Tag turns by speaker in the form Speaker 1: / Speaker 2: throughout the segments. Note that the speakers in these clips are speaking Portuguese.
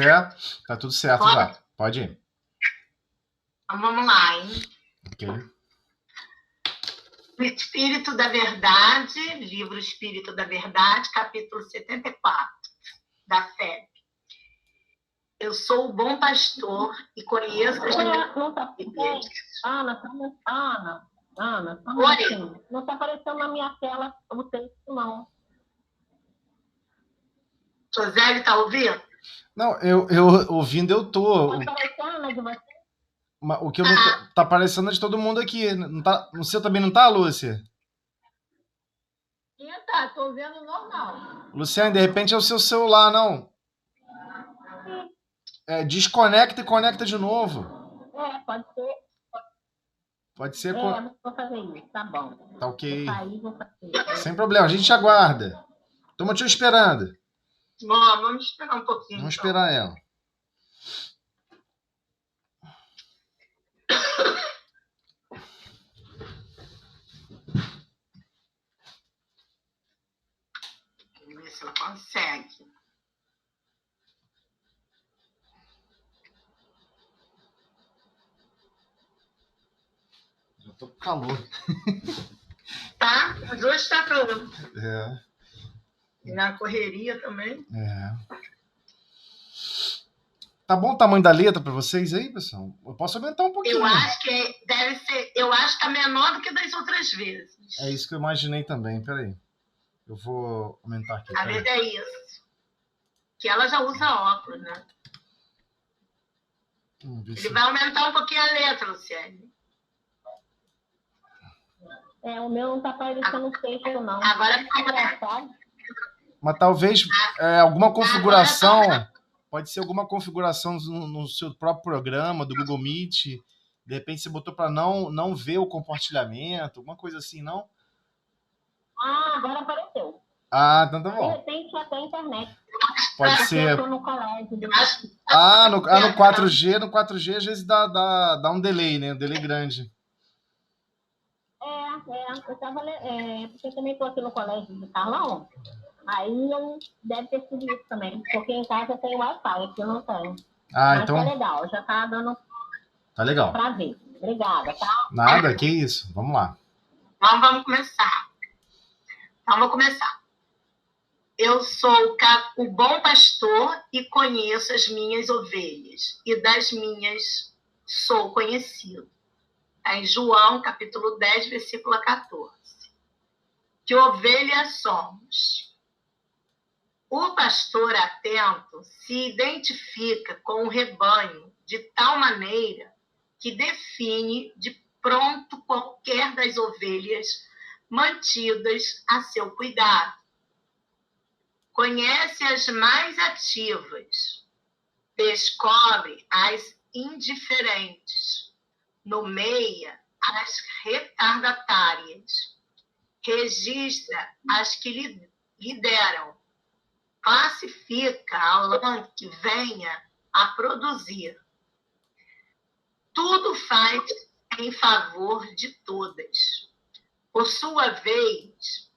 Speaker 1: quiser, tá tudo certo já. Pode ir.
Speaker 2: Então vamos lá, hein?
Speaker 1: Ok.
Speaker 2: O Espírito da Verdade, livro Espírito da Verdade, capítulo 74, da FEB. Eu sou o bom pastor e conheço as minhas ovelhas.
Speaker 3: Ana,
Speaker 2: Oi.
Speaker 3: não está aparecendo na minha tela o texto, não.
Speaker 2: José, está ouvindo?
Speaker 1: Não, eu ouvindo eu tô.
Speaker 3: Está aparecendo de você?
Speaker 1: O que eu não tá aparecendo é de todo mundo aqui. Não tá, no seu também não tá, Lúcia?
Speaker 3: Tá, tô vendo normal.
Speaker 1: Luciane, de repente é o seu celular, não? Desconecta e conecta de novo.
Speaker 3: Pode ser.
Speaker 1: Pode ser.
Speaker 3: Vou fazer isso, tá bom.
Speaker 1: Tá ok.
Speaker 3: Vou sair, vou fazer.
Speaker 1: Sem problema, a gente aguarda. Estamos te esperando.
Speaker 2: Bom, vamos esperar um pouquinho.
Speaker 1: Vamos esperar ela.
Speaker 2: Vamos ver se ela consegue.
Speaker 1: Já tô com calor.
Speaker 2: Tá? Mas hoje tá calor. E na correria também.
Speaker 1: Tá bom o tamanho da letra para vocês aí, pessoal? Eu posso aumentar um pouquinho.
Speaker 2: Eu acho que deve ser. Eu acho que é menor do que das outras vezes.
Speaker 1: É isso que eu imaginei também. Peraí. Eu vou aumentar aqui.
Speaker 2: A verdade é isso. Que ela já usa óculos, né? Ele vai aumentar um pouquinho a letra, Luciane.
Speaker 3: O meu não tá aparecendo o texto, não.
Speaker 2: Agora
Speaker 1: mas talvez alguma configuração. Pode ser alguma configuração no seu próprio programa, do Google Meet. De repente você botou para não ver o compartilhamento, alguma coisa assim, não?
Speaker 3: Agora apareceu.
Speaker 1: Então tá bom.
Speaker 3: De repente até a internet.
Speaker 1: Pode ser.
Speaker 3: Eu tô no colégio.
Speaker 1: No 4G, no 4G às vezes dá um delay, né? Um delay grande.
Speaker 3: Eu tava. Porque eu também tô aqui no colégio de Carlão. Aí deve ter sido isso também. Porque em casa tem Wi-Fi, aqui eu não tenho. Mas
Speaker 1: então.
Speaker 3: Tá legal, já tá dando.
Speaker 1: Tá legal.
Speaker 3: Pra ver. Obrigada, tá?
Speaker 1: Nada, que isso. Vamos lá.
Speaker 2: Então vamos começar. Vou começar. Eu sou o bom pastor e conheço as minhas ovelhas, e das minhas sou conhecido. Está em João, capítulo 10, versículo 14. Que ovelhas somos. O pastor atento se identifica com o rebanho de tal maneira que define de pronto qualquer das ovelhas mantidas a seu cuidado. Conhece as mais ativas, descobre as indiferentes, nomeia as retardatárias, registra as que lideram, classifica a lã que venha a produzir. Tudo faz em favor de todas. Por sua vez,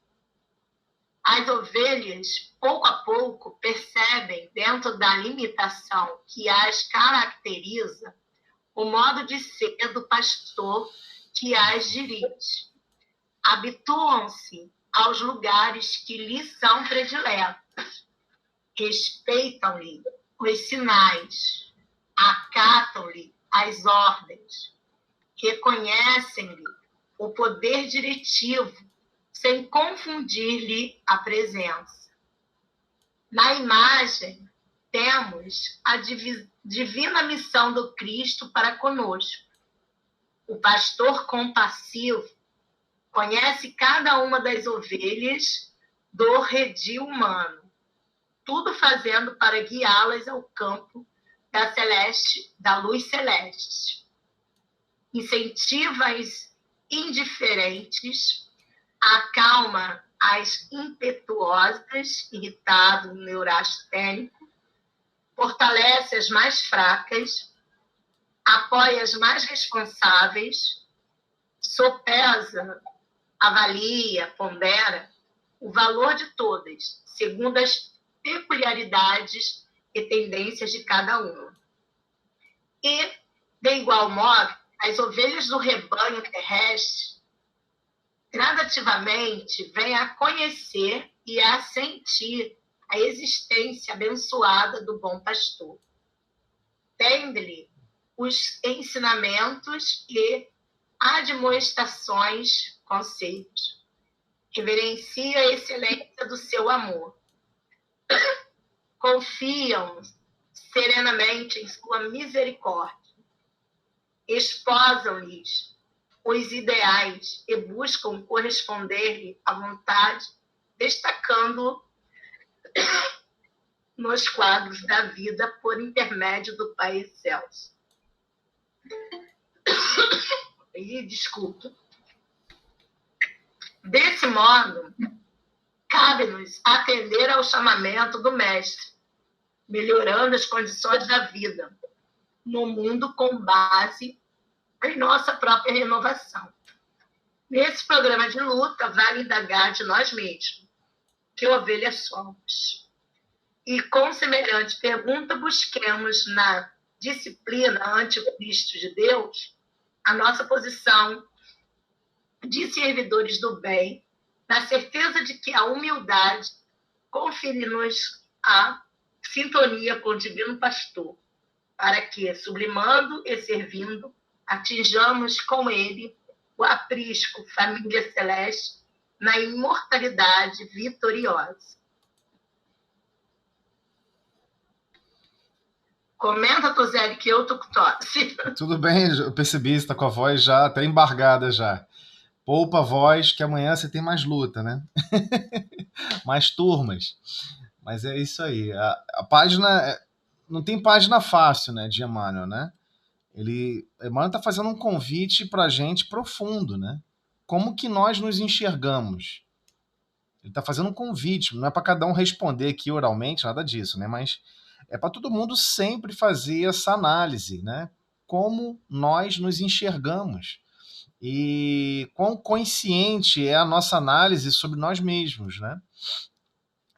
Speaker 2: as ovelhas, pouco a pouco, percebem, dentro da limitação que as caracteriza, o modo de ser do pastor que as dirige. Habituam-se aos lugares que lhes são prediletos. Respeitam-lhe os sinais. Acatam-lhe as ordens. Reconhecem-lhe o poder diretivo, sem confundir-lhe a presença. Na imagem, temos a divina missão do Cristo para conosco. O pastor compassivo conhece cada uma das ovelhas do redil humano, tudo fazendo para guiá-las ao campo da luz celeste. Incentiva as indiferentes, acalma as impetuosas, irritado, neurastênico, fortalece as mais fracas, apoia as mais responsáveis, sopesa, avalia, pondera o valor de todas, segundo as peculiaridades e tendências de cada um. E, de igual modo, as ovelhas do rebanho terrestre gradativamente vêm a conhecer e a sentir a existência abençoada do bom pastor. Tende-lhe os ensinamentos e admoestações, conceitos. Reverencia a excelência do seu amor. Confiam serenamente em sua misericórdia. Esposam-lhes os ideais e buscam corresponder-lhe à vontade, destacando nos quadros da vida por intermédio do Pai Excelso. Desculpa. Desse modo, cabe-nos atender ao chamamento do Mestre, melhorando as condições da vida no mundo com base em nossa própria renovação. Nesse programa de luta, vale indagar de nós mesmos que ovelhas somos. E, com semelhante pergunta, busquemos na disciplina anticristo de Deus a nossa posição de servidores do bem, na certeza de que a humildade confere-nos a sintonia com o Divino Pastor, para que, sublimando e servindo, atinjamos com ele o aprisco família celeste na imortalidade vitoriosa. Comenta, Tozeli, que eu tô com tosse.
Speaker 1: Tudo bem, eu percebi, você está com a voz já até embargada já. Poupa a voz, que amanhã você tem mais luta, né? Mais turmas. Mas é isso aí. A página... Não tem página fácil, né, de Emmanuel, né? Emmanuel está fazendo um convite para a gente profundo, né? Como que nós nos enxergamos? Ele está fazendo um convite, não é para cada um responder aqui oralmente, nada disso, né? Mas é para todo mundo sempre fazer essa análise, né? Como nós nos enxergamos e quão consciente é a nossa análise sobre nós mesmos, né?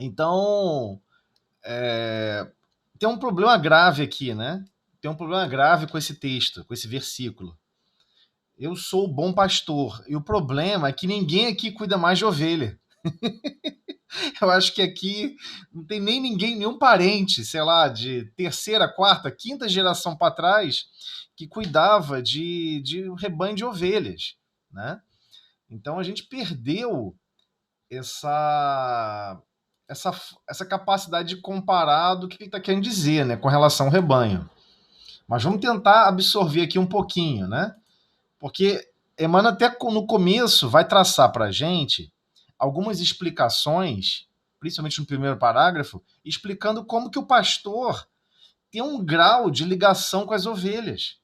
Speaker 1: Então, tem um problema grave aqui, né? Tem um problema grave com esse texto, com esse versículo. Eu sou o bom pastor. E o problema é que ninguém aqui cuida mais de ovelha. Eu acho que aqui não tem nem ninguém, nenhum parente, sei lá, de terceira, quarta, quinta geração para trás que cuidava de rebanho de ovelhas, né? Então a gente perdeu essa capacidade de comparar do que ele está querendo dizer, né, com relação ao rebanho. Mas vamos tentar absorver aqui um pouquinho, né? Porque Emmanuel até no começo vai traçar para a gente algumas explicações, principalmente no primeiro parágrafo, explicando como que o pastor tem um grau de ligação com as ovelhas.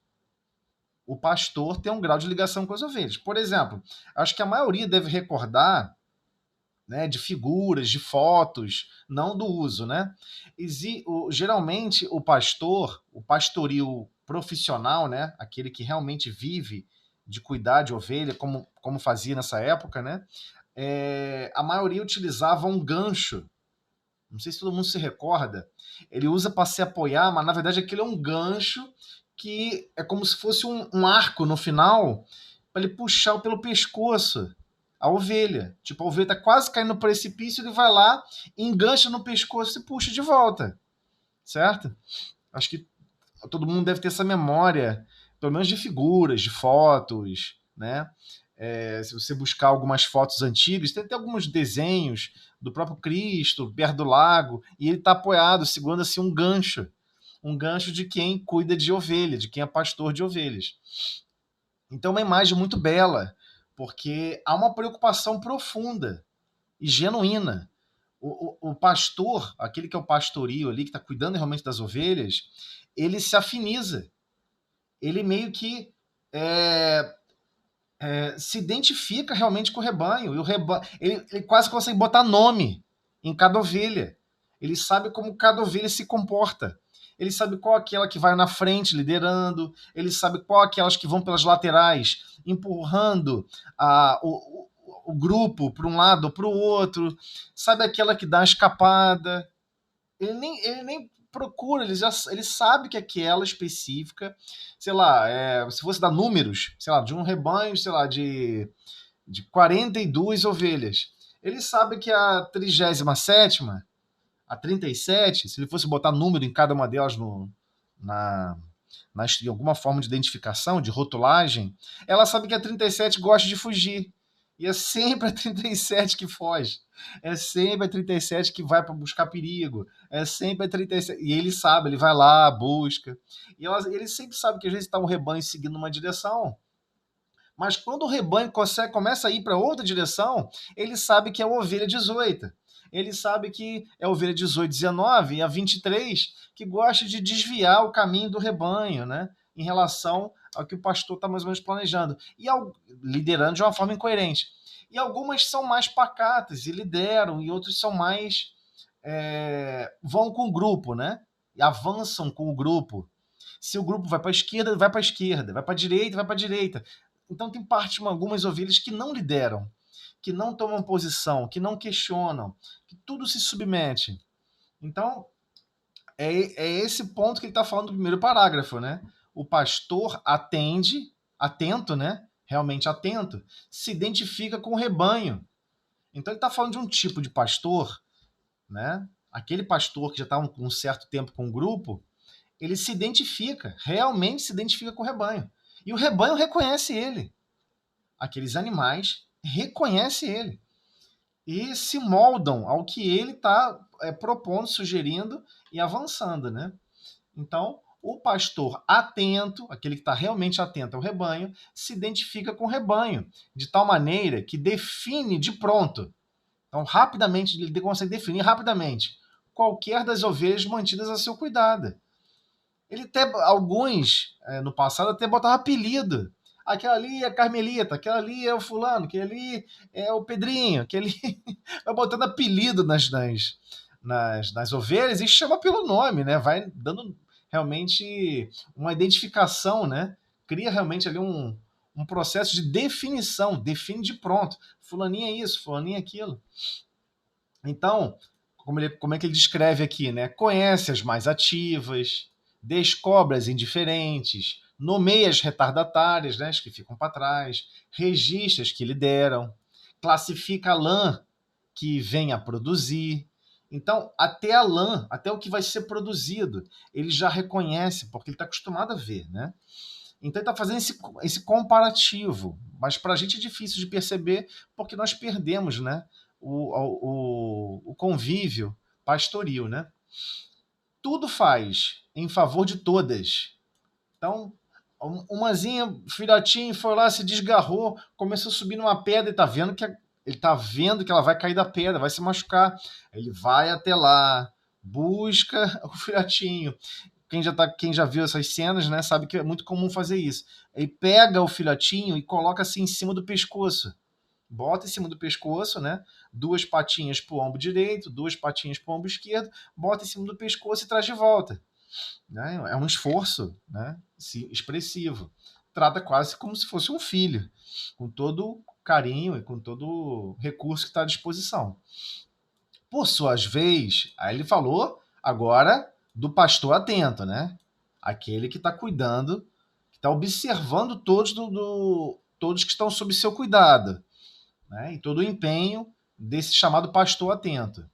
Speaker 1: O pastor tem um grau de ligação com as ovelhas. Por exemplo, acho que a maioria deve recordar, né, de figuras, de fotos, não do uso, né? Geralmente o pastor, o pastoril profissional, né, aquele que realmente vive de cuidar de ovelha, como fazia nessa época, né? A maioria utilizava um gancho. Não sei se todo mundo se recorda. Ele usa para se apoiar, mas na verdade aquilo é um gancho que é como se fosse um arco no final para ele puxar pelo pescoço a ovelha. Tipo, a ovelha está quase caindo no precipício, ele vai lá, engancha no pescoço e puxa de volta. Certo? Acho que todo mundo deve ter essa memória, pelo menos de figuras, de fotos, né? Se você buscar algumas fotos antigas, tem até alguns desenhos do próprio Cristo, perto do lago, e ele está apoiado, segurando assim um gancho de quem cuida de ovelha, de quem é pastor de ovelhas. Então é uma imagem muito bela, porque há uma preocupação profunda e genuína. O pastor, aquele que é o pastorio ali, que está cuidando realmente das ovelhas, ele se afiniza. Ele meio que se identifica realmente com o rebanho. E o rebanho ele quase consegue botar nome em cada ovelha. Ele sabe como cada ovelha se comporta. Ele sabe qual é aquela que vai na frente liderando. Ele sabe qual é aquelas que vão pelas laterais empurrando o grupo para um lado ou para o outro. Sabe aquela que dá uma escapada. Ele nem procura, ele sabe que aquela específica, sei lá, se fosse dar números, sei lá, de um rebanho, sei lá, de 42 ovelhas. Ele sabe que a 37ª, a 37, se ele fosse botar número em cada uma delas em alguma forma de identificação, de rotulagem, ela sabe que a 37 gosta de fugir. E é sempre a 37 que foge. É sempre a 37 que vai para buscar perigo. É sempre a 37. E ele sabe, ele vai lá, busca. E ele sempre sabe que às vezes está um rebanho seguindo uma direção. Mas quando o rebanho começa a ir para outra direção, ele sabe que é a ovelha 18. Ele sabe que é a ovelha 18, 19 e a 23 que gosta de desviar o caminho do rebanho, né? Em relação ao que o pastor está mais ou menos planejando. E liderando de uma forma incoerente. E algumas são mais pacatas e lideram, e outras são mais... vão com o grupo, né? E avançam com o grupo. Se o grupo vai para a esquerda, vai para a esquerda. Vai para a direita, vai para a direita. Então tem algumas ovelhas que não lideram, que não tomam posição, que não questionam, que tudo se submete. Então, é esse ponto que ele está falando no primeiro parágrafo, né? O pastor atento, né? Realmente atento, se identifica com o rebanho. Então ele está falando de um tipo de pastor, né? Aquele pastor que já está um certo tempo com o grupo, ele se identifica, realmente se identifica com o rebanho. E o rebanho reconhece ele. Aqueles animais reconhecem ele. E se moldam ao que ele está propondo, sugerindo e avançando, né? Então, o pastor atento, aquele que está realmente atento ao rebanho, se identifica com o rebanho, de tal maneira que define de pronto. Então, rapidamente, ele consegue definir rapidamente qualquer das ovelhas mantidas a seu cuidado. Ele até, alguns, no passado, até botava apelido. Aquela ali é a Carmelita, aquela ali é o fulano, aquele ali é o Pedrinho, aquele vai botando apelido nas ovelhas e chama pelo nome, né? Vai dando realmente uma identificação, né? Cria realmente ali um processo de definição, define de pronto. Fulaninho é isso, fulaninho é aquilo. Então, como é que ele descreve aqui, né? Conhece as mais ativas, descobre as indiferentes, nomeia as retardatárias, né, as que ficam para trás, registra as que lideram, classifica a lã que vem a produzir. Então, até a lã, até o que vai ser produzido, ele já reconhece, porque ele está acostumado a ver, né? Então ele está fazendo esse comparativo, mas para a gente é difícil de perceber, porque nós perdemos, né, o convívio pastoril, né? Tudo faz em favor de todas. Então, umazinha, filhotinho, foi lá, se desgarrou, começou a subir numa pedra e ele tá vendo que ela vai cair da pedra, vai se machucar. Ele vai até lá, busca o filhotinho. Quem já viu essas cenas, né, sabe que é muito comum fazer isso. Ele pega o filhotinho e coloca assim em cima do pescoço. Bota em cima do pescoço, né? 2 patinhas pro ombro direito, 2 patinhas pro ombro esquerdo, bota em cima do pescoço e traz de volta. Né? É um esforço, né, expressivo. Trata quase como se fosse um filho, com todo carinho e com todo o recurso que está à disposição. Por suas vezes, aí ele falou agora do pastor atento, né? Aquele que está cuidando, que está observando todos que estão sob seu cuidado, né? E todo o empenho desse chamado pastor atento.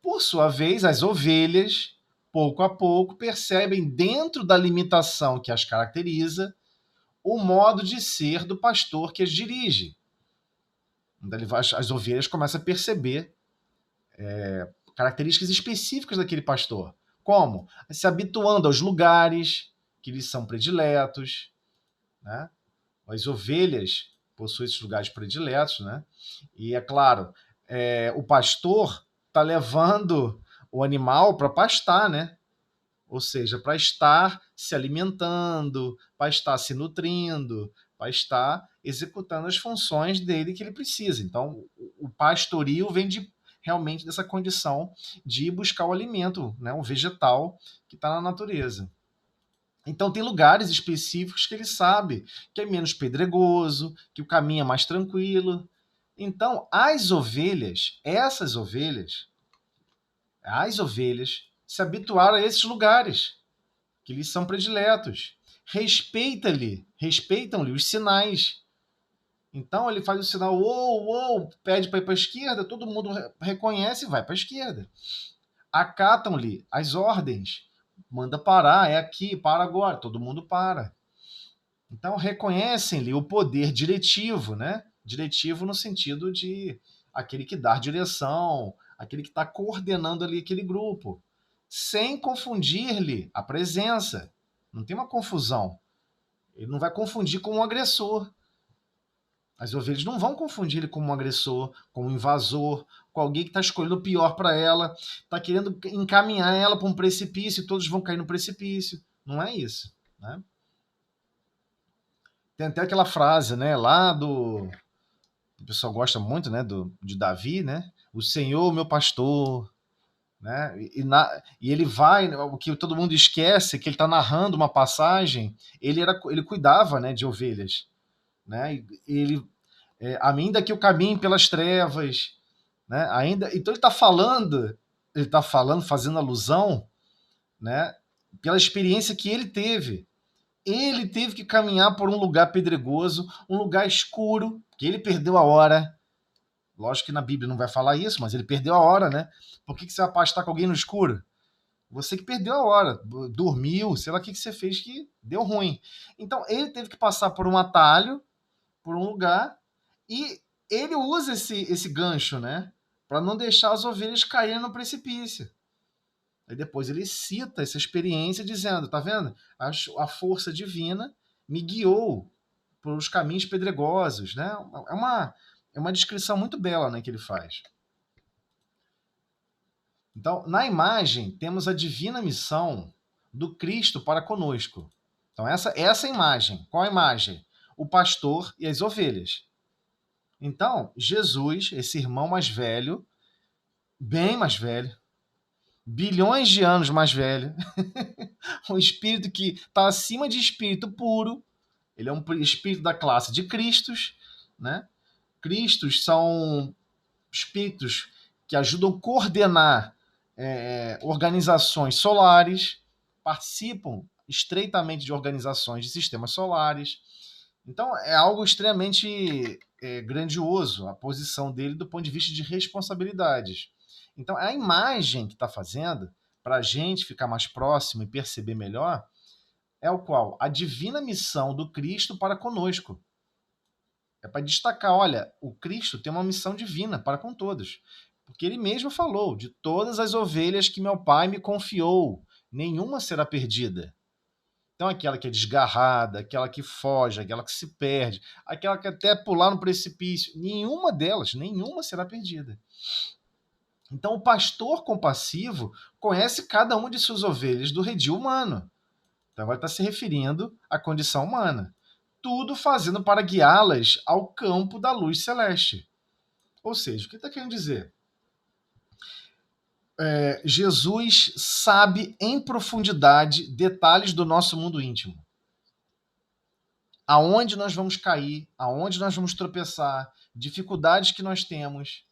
Speaker 1: Por sua vez, as ovelhas, pouco a pouco, percebem dentro da limitação que as caracteriza o modo de ser do pastor que as dirige. As ovelhas começam a perceber características específicas daquele pastor. Como? Se habituando aos lugares que lhes são prediletos, né? As ovelhas possuem esses lugares prediletos, né? E, é claro, o pastor está levando o animal para pastar, né? Ou seja, para estar se alimentando, para estar se nutrindo, para estar executando as funções dele que ele precisa. Então, o pastoril vem realmente dessa condição de ir buscar o alimento, né? O vegetal que está na natureza. Então, tem lugares específicos que ele sabe que é menos pedregoso, que o caminho é mais tranquilo. Então, as ovelhas se habituar a esses lugares que lhes são prediletos. Respeitam-lhe os sinais. Então ele faz o sinal, pede para ir para a esquerda, todo mundo reconhece e vai para a esquerda. Acatam-lhe as ordens. Manda parar, é aqui, para agora, todo mundo para. Então reconhecem-lhe o poder diretivo, né? Diretivo no sentido de aquele que dá direção, aquele que está coordenando ali aquele grupo, sem confundir-lhe a presença. Não tem uma confusão. Ele não vai confundir com um agressor. As ovelhas não vão confundir ele com um agressor, com um invasor, com alguém que está escolhendo o pior para ela, está querendo encaminhar ela para um precipício e todos vão cair no precipício. Não é isso, né? Tem até aquela frase, né, lá do... O pessoal gosta muito, né, de Davi, né? O Senhor, meu pastor, né? E ele vai, o que todo mundo esquece, que ele está narrando uma passagem, ele cuidava, né, de ovelhas, né? Ainda que eu caminhe pelas trevas, né? Então ele está falando, fazendo alusão, né, pela experiência que ele teve. Ele teve que caminhar por um lugar pedregoso, um lugar escuro, que ele perdeu a hora. Lógico que na Bíblia não vai falar isso, mas ele perdeu a hora, né? Por que você vai pastar com alguém no escuro? Você que perdeu a hora, dormiu, sei lá o que você fez que deu ruim. Então ele teve que passar por um atalho, por um lugar, e ele usa esse gancho, né? Para não deixar as ovelhas caírem no precipício. Aí depois ele cita essa experiência dizendo, tá vendo? A força divina me guiou pelos caminhos pedregosos, né? É uma descrição muito bela, né, que ele faz. Então, na imagem, temos a divina missão do Cristo para conosco. Então, essa imagem. Qual a imagem? O pastor e as ovelhas. Então, Jesus, esse irmão mais velho, bem mais velho, bilhões de anos mais velho, um espírito que está acima de espírito puro, ele é um espírito da classe de Cristos, né? Cristos são espíritos que ajudam a coordenar organizações solares, participam estreitamente de organizações de sistemas solares. Então, é algo extremamente grandioso a posição dele do ponto de vista de responsabilidades. Então, a imagem que está fazendo, para a gente ficar mais próximo e perceber melhor, é o qual? A divina missão do Cristo para conosco. É para destacar, olha, o Cristo tem uma missão divina para com todos. Porque ele mesmo falou, de todas as ovelhas que meu Pai me confiou, nenhuma será perdida. Então, aquela que é desgarrada, aquela que foge, aquela que se perde, aquela que até pular no precipício, nenhuma será perdida. Então, o pastor compassivo conhece cada uma de suas ovelhas do redil humano. Então, agora está se referindo à condição humana. Tudo fazendo para guiá-las ao campo da luz celeste. Ou seja, o que está querendo dizer? Jesus sabe em profundidade detalhes do nosso mundo íntimo. Aonde nós vamos cair, aonde nós vamos tropeçar, dificuldades que nós temos,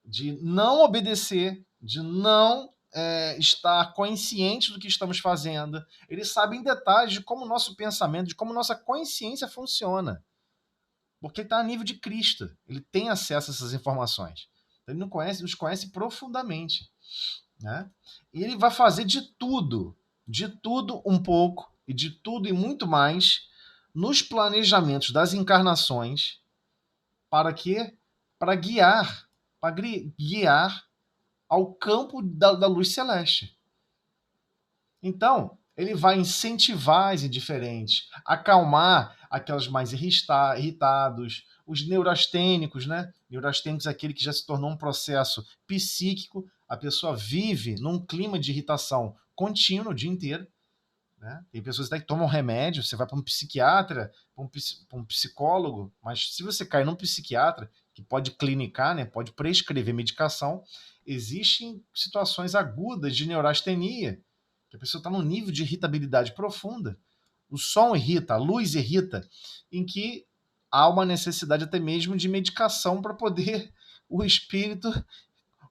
Speaker 1: de não obedecer, de não estar consciente do que estamos fazendo. Ele sabe em detalhes de como o nosso pensamento, de como nossa consciência funciona. Porque ele está a nível de Cristo. Ele tem acesso a essas informações. Ele nos conhece profundamente. Né? E ele vai fazer de tudo um pouco, e de tudo e muito mais, nos planejamentos das encarnações, para quê? Para guiar ao campo da luz celeste. Então, ele vai incentivar as indiferentes, acalmar aquelas mais irritados, os neurastênicos, né? Neurastênicos é aquele que já se tornou um processo psíquico, a pessoa vive num clima de irritação contínuo o dia inteiro. Né? Tem pessoas até que tomam remédio, você vai para um psiquiatra, para um psicólogo, mas se você cai num psiquiatra, que pode clinicar, né, pode prescrever medicação, existem situações agudas de neurastenia, que a pessoa está num nível de irritabilidade profunda. O som irrita, a luz irrita, em que há uma necessidade até mesmo de medicação para poder o espírito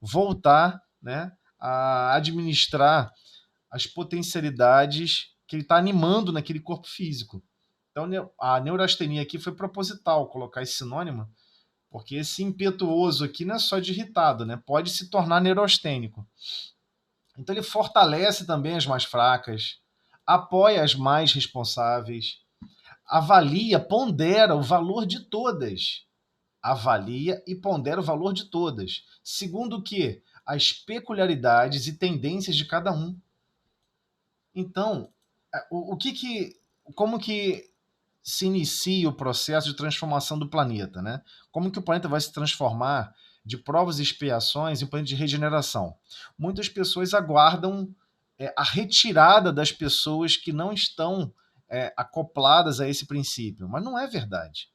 Speaker 1: voltar, né, a administrar as potencialidades que ele está animando naquele corpo físico. Então, a neurastenia aqui foi proposital, colocar esse sinônimo, porque esse impetuoso aqui não é só de irritado, né? Pode se tornar neurastênico. Então, ele fortalece também as mais fracas, apoia as mais responsáveis, avalia, pondera o valor de todas. Avalia e pondera o valor de todas. Segundo o quê? As peculiaridades e tendências de cada um. Então, como que se inicia o processo de transformação do planeta, né? Como que o planeta vai se transformar de provas e expiações em planeta de regeneração? Muitas pessoas aguardam a retirada das pessoas que não estão acopladas a esse princípio, mas não é verdade.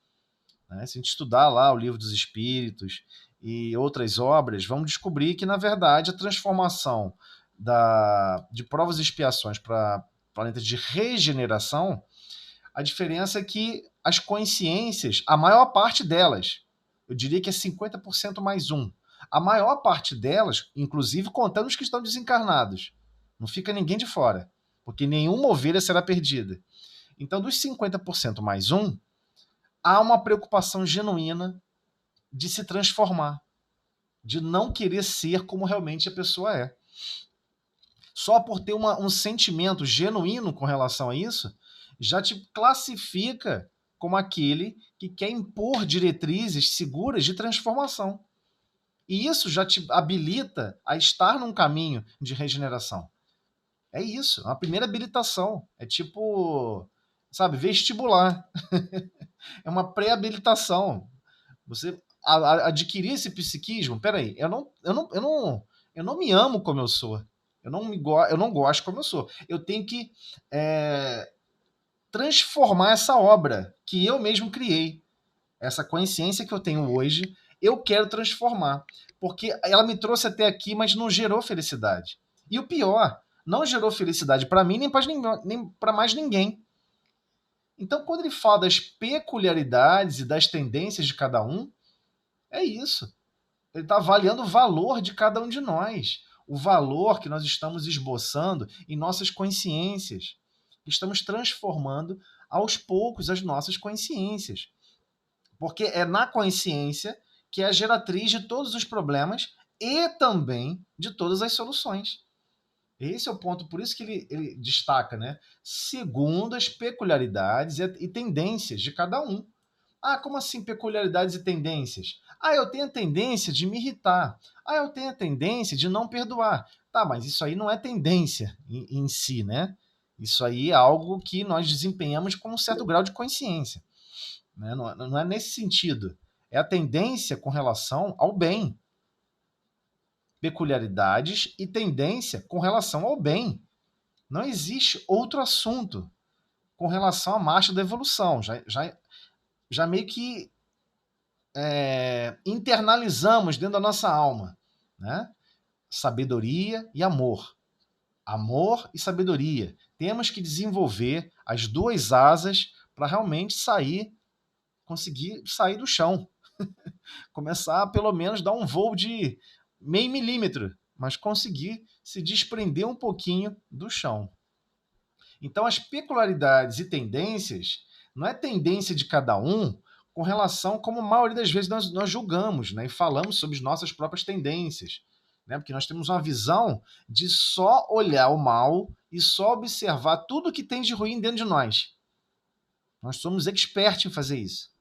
Speaker 1: Né? Se a gente estudar lá o Livro dos Espíritos e outras obras, vamos descobrir que, na verdade, a transformação de provas e expiações para planeta de regeneração, a diferença é que as consciências, a maior parte delas, eu diria que é 50% mais um, a maior parte delas, inclusive contando os que estão desencarnados, não fica ninguém de fora, porque nenhuma ovelha será perdida. Então, dos 50% mais um, há uma preocupação genuína de se transformar, de não querer ser como realmente a pessoa é. Só por ter um sentimento genuíno com relação a isso, já te classifica como aquele que quer impor diretrizes seguras de transformação. E isso já te habilita a estar num caminho de regeneração. É isso, é uma primeira habilitação. É tipo, sabe, vestibular. É uma pré-habilitação. Você adquirir esse psiquismo, peraí, eu não me amo como eu sou. Eu não gosto como eu sou. Eu tenho que transformar essa obra que eu mesmo criei. Essa consciência que eu tenho hoje, eu quero transformar. Porque ela me trouxe até aqui, mas não gerou felicidade. E o pior, não gerou felicidade para mim nem para mais ninguém. Então, quando ele fala das peculiaridades e das tendências de cada um, é isso. Ele está avaliando o valor de cada um de nós. O valor que nós estamos esboçando em nossas consciências. Estamos transformando aos poucos as nossas consciências. Porque é na consciência que é a geratriz de todos os problemas e também de todas as soluções. Esse é o ponto, por isso que ele destaca, né? Segundo as peculiaridades e tendências de cada um. Ah, como assim peculiaridades e tendências? Ah, eu tenho a tendência de me irritar. Ah, eu tenho a tendência de não perdoar. Tá, mas isso aí não é tendência em si, né? Isso aí é algo que nós desempenhamos com um certo grau de consciência. Né? Não é nesse sentido. É a tendência com relação ao bem. Peculiaridades e tendência com relação ao bem. Não existe outro assunto com relação à marcha da evolução. Já meio que internalizamos dentro da nossa alma, né? Sabedoria e amor. Amor e sabedoria. Temos que desenvolver as duas asas para realmente conseguir sair do chão. Começar a, pelo menos, dar um voo de meio milímetro, mas conseguir se desprender um pouquinho do chão. Então, as peculiaridades e tendências não é tendência de cada um com relação como a maioria das vezes nós julgamos, né? E falamos sobre as nossas próprias tendências. Né? Porque nós temos uma visão de só olhar o mal e só observar tudo que tem de ruim dentro de nós. Nós somos expertos em fazer isso.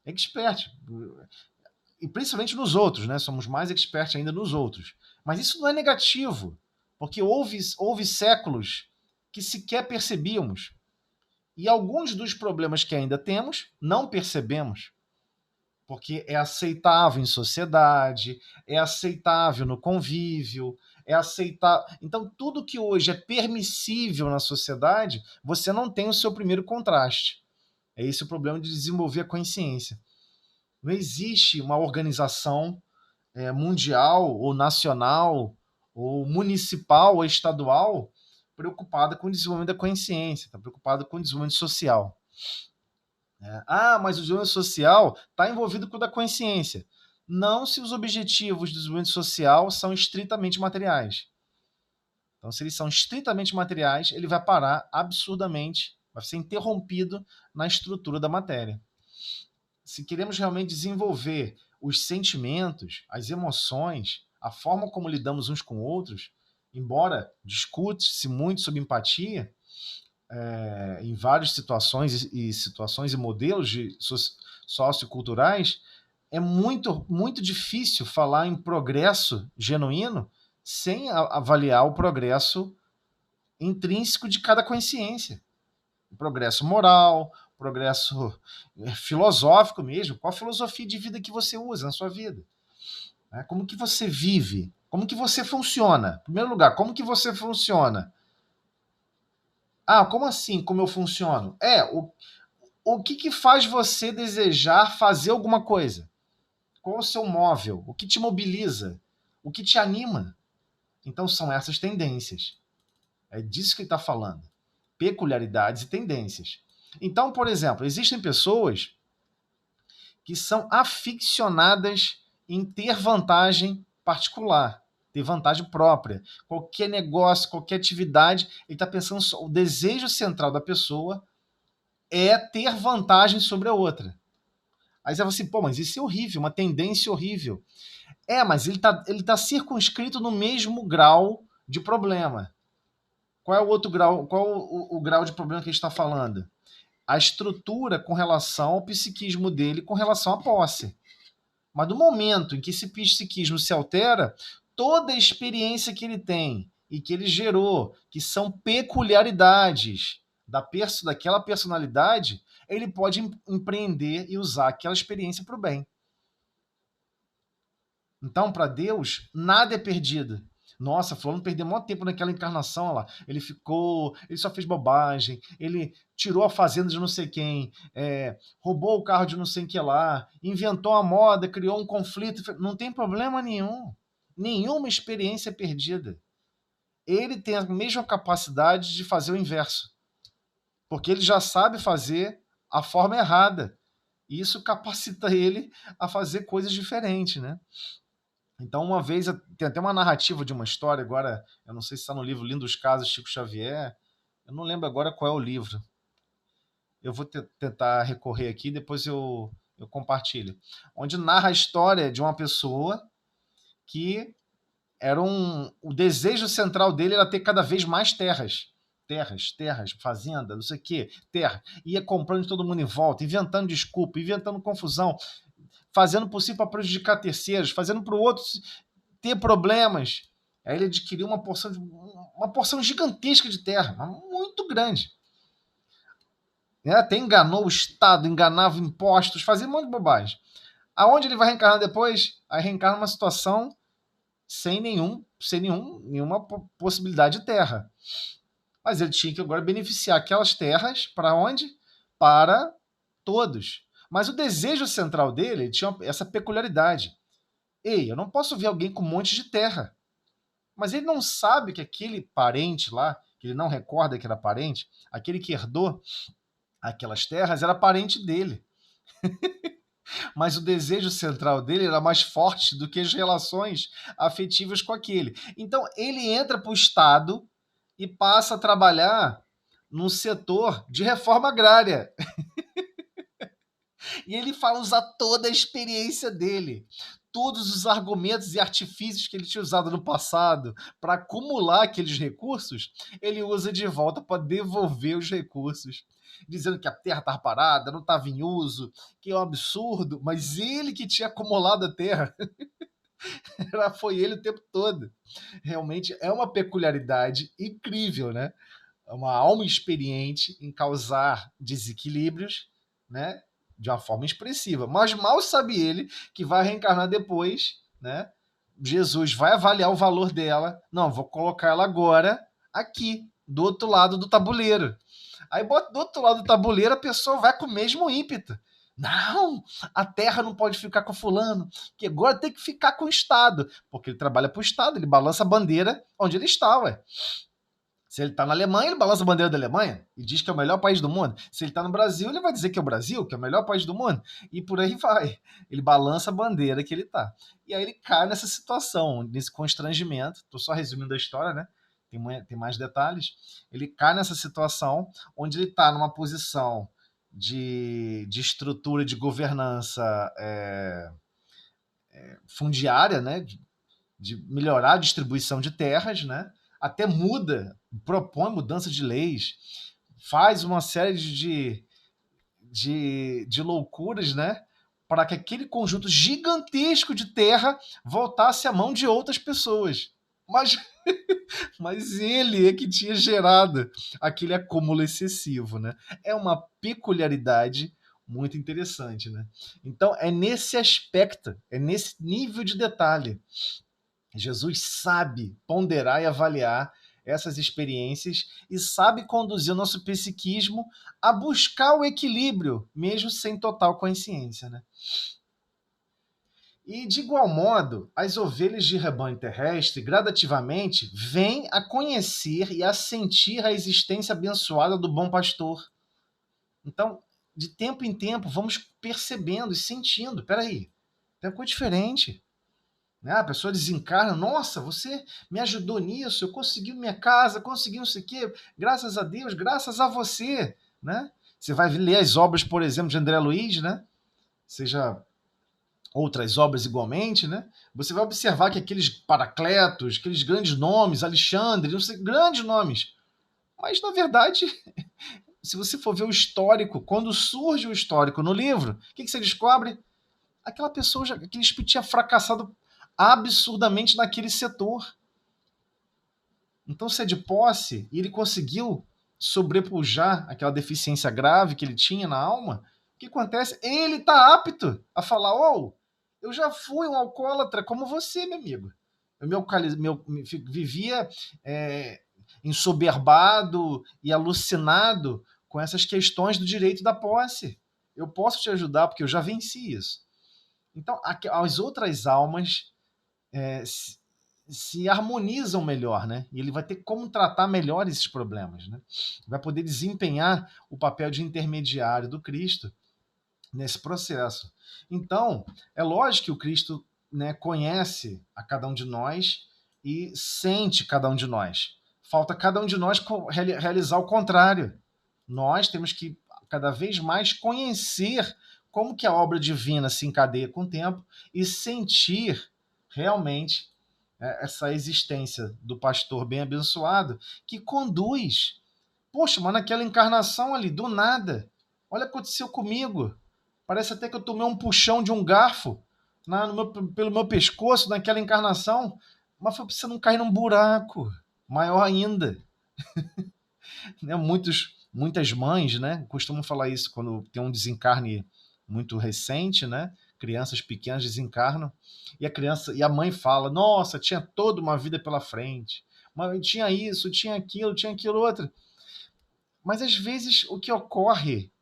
Speaker 1: Expert. E principalmente nos outros, né? Somos mais expertos ainda nos outros. Mas isso não é negativo, porque houve séculos que sequer percebíamos. E alguns dos problemas que ainda temos, não percebemos. Porque é aceitável em sociedade, é aceitável no convívio, é aceitável. Então, tudo que hoje é permissível na sociedade, você não tem o seu primeiro contraste. É esse o problema de desenvolver a consciência. Não existe uma organização mundial ou nacional ou municipal ou estadual preocupada com o desenvolvimento da consciência, está preocupada com o desenvolvimento social. Mas o desenvolvimento social está envolvido com o da consciência. Não se os objetivos do desenvolvimento social são estritamente materiais. Então, se eles são estritamente materiais, ele vai parar absurdamente, vai ser interrompido na estrutura da matéria. Se queremos realmente desenvolver os sentimentos, as emoções, a forma como lidamos uns com outros, embora discute-se muito sobre empatia, em várias situações e modelos socioculturais, é muito, muito difícil falar em progresso genuíno sem avaliar o progresso intrínseco de cada consciência. O progresso moral, progresso filosófico mesmo. Qual a filosofia de vida que você usa na sua vida? Como que você vive? Como que você funciona? Em primeiro lugar, como que você funciona? Como assim, como eu funciono? O que faz você desejar fazer alguma coisa? Qual é o seu móvel? O que te mobiliza? O que te anima? Então são essas tendências. É disso que ele está falando. Peculiaridades e tendências. Então, por exemplo, existem pessoas que são aficionadas em ter vantagem particular, ter vantagem própria. Qualquer negócio, qualquer atividade, ele está pensando só. O desejo central da pessoa é ter vantagem sobre a outra. Aí você fala assim, mas isso é horrível, uma tendência horrível. Mas ele tá circunscrito no mesmo grau de problema. Qual é o outro grau? Qual o grau de problema que a gente está falando? A estrutura com relação ao psiquismo dele, com relação à posse. Mas no momento em que esse psiquismo se altera, toda a experiência que ele tem e que ele gerou, que são peculiaridades daquela personalidade, ele pode empreender e usar aquela experiência para o bem. Então, para Deus, nada é perdido. Nossa, fulano perdeu muito tempo naquela encarnação lá. Ele só fez bobagem, ele tirou a fazenda de não sei quem, roubou o carro de não sei que lá, inventou a moda, criou um conflito. Não tem problema nenhum. Nenhuma experiência é perdida. Ele tem a mesma capacidade de fazer o inverso. Porque ele já sabe fazer a forma errada. E isso capacita ele a fazer coisas diferentes, né? Então, uma vez, tem até uma narrativa de uma história, agora, eu não sei se está no livro Lindos Casos, Chico Xavier, eu não lembro agora qual é o livro. Eu vou tentar recorrer aqui, depois eu compartilho. Onde narra a história de uma pessoa que o desejo central dele era ter cada vez mais terras, fazenda, não sei o quê, terra. Ia comprando de todo mundo em volta, inventando desculpa, inventando confusão, fazendo o possível para prejudicar terceiros, fazendo para o outro ter problemas. Aí ele adquiriu uma porção gigantesca de terra, muito grande. Até enganou o Estado, enganava impostos, fazia um monte de bobagem. Aonde ele vai reencarnar depois? Aí reencarna numa situação sem nenhuma possibilidade de terra. Mas ele tinha que agora beneficiar aquelas terras para onde? Para todos. Mas o desejo central dele tinha essa peculiaridade. Eu não posso ver alguém com um monte de terra. Mas ele não sabe que aquele parente lá, que ele não recorda que era parente, aquele que herdou aquelas terras era parente dele. Mas o desejo central dele era mais forte do que as relações afetivas com aquele. Então ele entra para o Estado e passa a trabalhar num setor de reforma agrária. E ele fala usar toda a experiência dele, todos os argumentos e artifícios que ele tinha usado no passado para acumular aqueles recursos, ele usa de volta para devolver os recursos, dizendo que a terra estava parada, não estava em uso, que é um absurdo, mas ele que tinha acumulado a terra. Foi ele o tempo todo. Realmente é uma peculiaridade incrível, né? É uma alma experiente em causar desequilíbrios, né? De uma forma expressiva. Mas mal sabe ele que vai reencarnar depois, né? Jesus vai avaliar o valor dela. Não, vou colocar ela agora aqui, do outro lado do tabuleiro. Aí bota do outro lado do tabuleiro, a pessoa vai com o mesmo ímpeto. Não, a terra não pode ficar com fulano, que agora tem que ficar com o Estado, porque ele trabalha para o Estado, ele balança a bandeira onde ele está, ué. Se ele está na Alemanha, ele balança a bandeira da Alemanha e diz que é o melhor país do mundo. Se ele está no Brasil, ele vai dizer que é o Brasil, que é o melhor país do mundo. E por aí vai. Ele balança a bandeira que ele está. E aí ele cai nessa situação, nesse constrangimento. Estou só resumindo a história, né? Tem mais detalhes. Ele cai nessa situação onde ele está numa posição de estrutura de governança fundiária, né? De melhorar a distribuição de terras, né? Até propõe mudança de leis, faz uma série de loucuras, né? Para que aquele conjunto gigantesco de terra voltasse à mão de outras pessoas. Mas ele é que tinha gerado aquele acúmulo excessivo, né? É uma peculiaridade muito interessante, né? Então, é nesse aspecto, é nesse nível de detalhe. Jesus sabe ponderar e avaliar essas experiências e sabe conduzir o nosso psiquismo a buscar o equilíbrio, mesmo sem total consciência, né? E, de igual modo, as ovelhas de rebanho terrestre, gradativamente, vêm a conhecer e a sentir a existência abençoada do bom pastor. Então, de tempo em tempo, vamos percebendo e sentindo, peraí, tem uma coisa diferente. A pessoa desencarna, nossa, você me ajudou nisso, eu consegui minha casa, consegui não sei o quê, graças a Deus, graças a você, né? Você vai ler as obras, por exemplo, de André Luiz, né? Seja outras obras igualmente, né? Você vai observar que aqueles Paracletos, aqueles grandes nomes, Alexandre, não sei, grandes nomes, mas na verdade, se você for ver o histórico, quando surge o histórico no livro, o que você descobre? Aquela pessoa, aquele espírito tinha fracassado absurdamente naquele setor. Então, se é de posse e ele conseguiu sobrepujar aquela deficiência grave que ele tinha na alma, o que acontece? Ele está apto a falar: eu já fui um alcoólatra como você, meu amigo. Eu vivia ensoberbado e alucinado com essas questões do direito da posse. Eu posso te ajudar porque eu já venci isso. Então, as outras almas se harmonizam melhor, né? E ele vai ter como tratar melhor esses problemas, né? Vai poder desempenhar o papel de intermediário do Cristo nesse processo. Então, é lógico que o Cristo, né, conhece a cada um de nós e sente cada um de nós. Falta cada um de nós realizar o contrário. Nós temos que cada vez mais conhecer como que a obra divina se encadeia com o tempo e sentir realmente essa existência do pastor bem abençoado que conduz. Poxa, mas naquela encarnação ali, do nada, olha o que aconteceu comigo. Parece até que eu tomei um puxão de um garfo pelo meu pescoço naquela encarnação, mas foi para você não cair num buraco maior ainda. Né? Muitas mães, né, costumam falar isso quando tem um desencarne muito recente, né? Crianças pequenas desencarnam e a mãe fala: nossa, tinha toda uma vida pela frente, mas tinha isso, tinha aquilo outro. Mas às vezes o que ocorre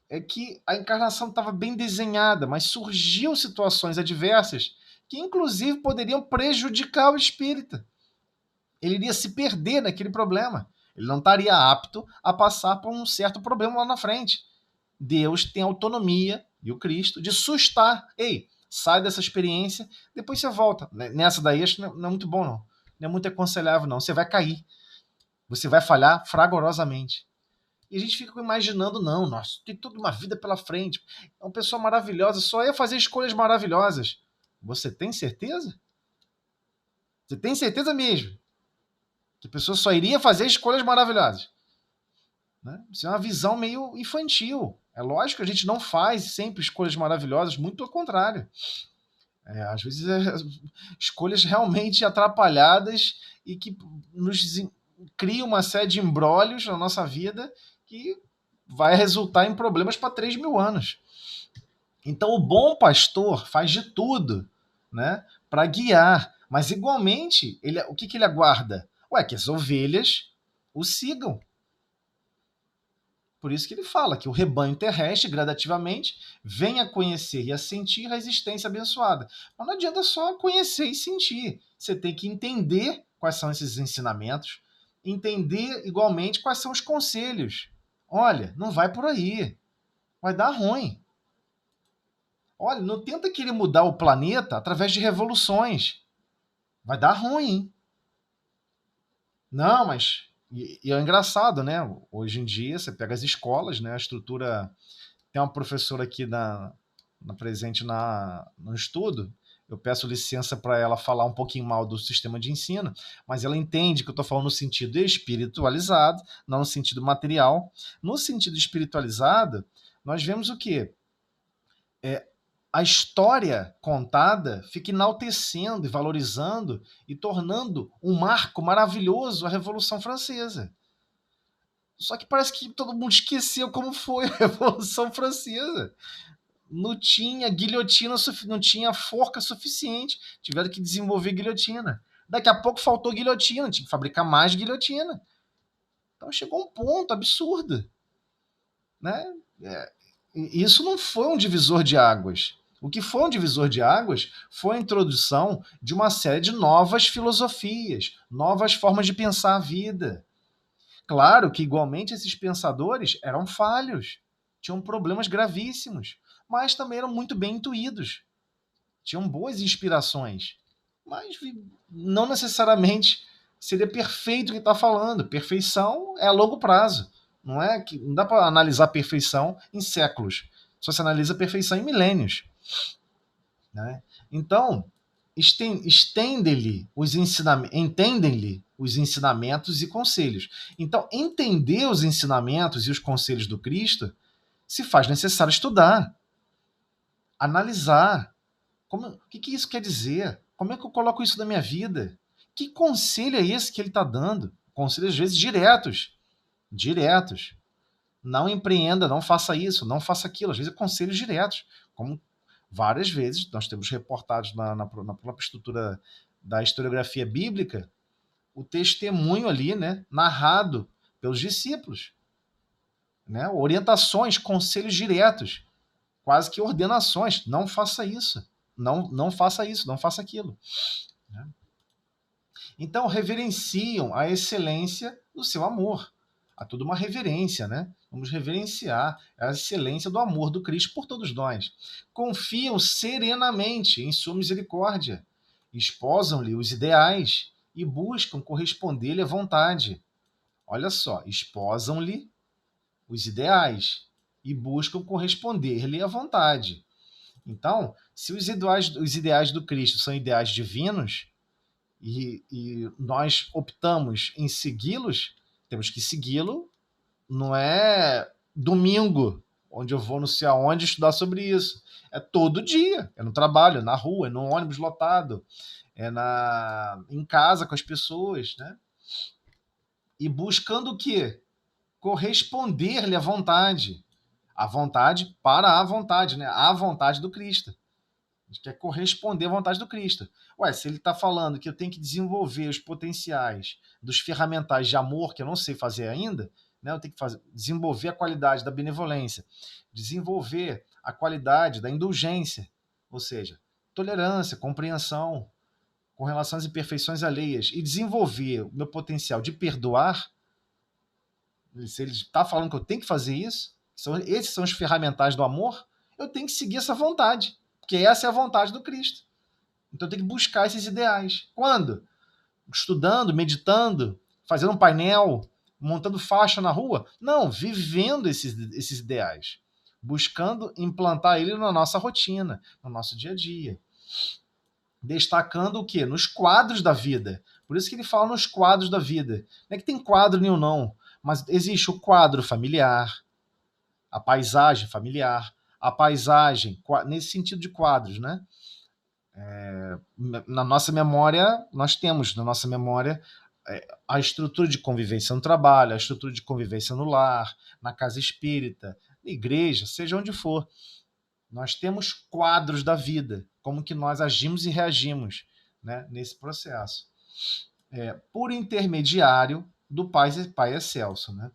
Speaker 1: é que a encarnação estava bem desenhada, mas surgiu situações adversas que inclusive poderiam prejudicar o espírita. Ele iria se perder naquele problema. Ele não estaria apto a passar por um certo problema lá na frente. Deus tem autonomia, e o Cristo, de sustar. Ei, sai dessa experiência, depois você volta. Nessa daí, acho que não é muito bom, não. Não é muito aconselhável, não. Você vai cair. Você vai falhar fragorosamente. E a gente fica imaginando, não, nossa, tem toda uma vida pela frente. É uma pessoa maravilhosa, só ia fazer escolhas maravilhosas. Você tem certeza? Você tem certeza mesmo que a pessoa só iria fazer escolhas maravilhosas? Né? Isso é uma visão meio infantil. É lógico que a gente não faz sempre escolhas maravilhosas, muito pelo contrário. Às vezes escolhas realmente atrapalhadas e que nos criam uma série de embrólios na nossa vida que vai resultar em problemas para 3.000 anos. Então o bom pastor faz de tudo, né, para guiar, mas igualmente o que ele aguarda? Que as ovelhas o sigam. Por isso que ele fala que o rebanho terrestre, gradativamente, vem a conhecer e a sentir a existência abençoada. Mas não adianta só conhecer e sentir. Você tem que entender quais são esses ensinamentos, entender igualmente quais são os conselhos. Olha, não vai por aí. Vai dar ruim. Olha, não tenta querer mudar o planeta através de revoluções. Vai dar ruim. Não, mas... E é engraçado, né? Hoje em dia, você pega as escolas, né? A estrutura... Tem uma professora aqui presente no estudo. Eu peço licença para ela falar um pouquinho mal do sistema de ensino, mas ela entende que eu estou falando no sentido espiritualizado, não no sentido material. No sentido espiritualizado, nós vemos o quê? A história contada fica enaltecendo e valorizando e tornando um marco maravilhoso a Revolução Francesa. Só que parece que todo mundo esqueceu como foi a Revolução Francesa. Não tinha guilhotina, não tinha forca suficiente. Tiveram que desenvolver guilhotina. Daqui a pouco faltou guilhotina, tinha que fabricar mais guilhotina. Então chegou um ponto absurdo. Né? Isso não foi um divisor de águas. O que foi um divisor de águas foi a introdução de uma série de novas filosofias, novas formas de pensar a vida. Claro que, igualmente, esses pensadores eram falhos, tinham problemas gravíssimos, mas também eram muito bem intuídos, tinham boas inspirações, mas não necessariamente seria perfeito o que está falando. Perfeição é a longo prazo. Não dá para analisar perfeição em séculos, só se analisa perfeição em milênios. Né? Então, entendem-lhe os ensinamentos e conselhos. Então, entender os ensinamentos e os conselhos do Cristo se faz necessário estudar, analisar. O que isso quer dizer? Como é que eu coloco isso na minha vida? Que conselho é esse que ele está dando? Conselhos, às vezes, diretos. Não empreenda, não faça isso, não faça aquilo. Às vezes, conselhos diretos. Como várias vezes nós temos reportados na própria estrutura da historiografia bíblica o testemunho ali, né, narrado pelos discípulos. Né? Orientações, conselhos diretos, quase que ordenações. Não faça isso. Não faça isso, não faça aquilo. Né? Então, reverenciam a excelência do seu amor. Há toda uma reverência, né? Vamos reverenciar a excelência do amor do Cristo por todos nós. Confiam serenamente em sua misericórdia. Esposam-lhe os ideais e buscam corresponder-lhe à vontade. Olha só, esposam-lhe os ideais e buscam corresponder-lhe à vontade. Então, se os ideais do Cristo são ideais divinos e nós optamos em segui-los, temos que segui-lo. Não é domingo, onde eu vou não sei aonde estudar sobre isso. É todo dia. É no trabalho, na rua, é no ônibus lotado, em casa com as pessoas, né? E buscando o quê? Corresponder-lhe à vontade. A vontade para a vontade, né? A vontade do Cristo. A gente quer corresponder à vontade do Cristo. Ué, se ele está falando que eu tenho que desenvolver os potenciais dos ferramentais de amor, que eu não sei fazer ainda, né? Eu tenho que desenvolver a qualidade da benevolência, desenvolver a qualidade da indulgência, ou seja, tolerância, compreensão com relação às imperfeições alheias, e desenvolver o meu potencial de perdoar. Se ele está falando que eu tenho que fazer isso, esses são os ferramentais do amor, eu tenho que seguir essa vontade, porque essa é a vontade do Cristo. Então eu tenho que buscar esses ideais. Quando? Estudando, meditando, fazendo um painel, montando faixa na rua? Não, vivendo esses ideais. Buscando implantar ele na nossa rotina, no nosso dia a dia. Destacando o quê? Nos quadros da vida. Por isso que ele fala nos quadros da vida. Não é que tem quadro nenhum, não. Mas existe o quadro familiar, a paisagem familiar, a paisagem, nesse sentido de quadros, né? Na nossa memória, nós temos na nossa memória a estrutura de convivência no trabalho, a estrutura de convivência no lar, na casa espírita, na igreja, seja onde for. Nós temos quadros da vida, como que nós agimos e reagimos, né, nesse processo. Por intermediário do Pai Excelso. Né?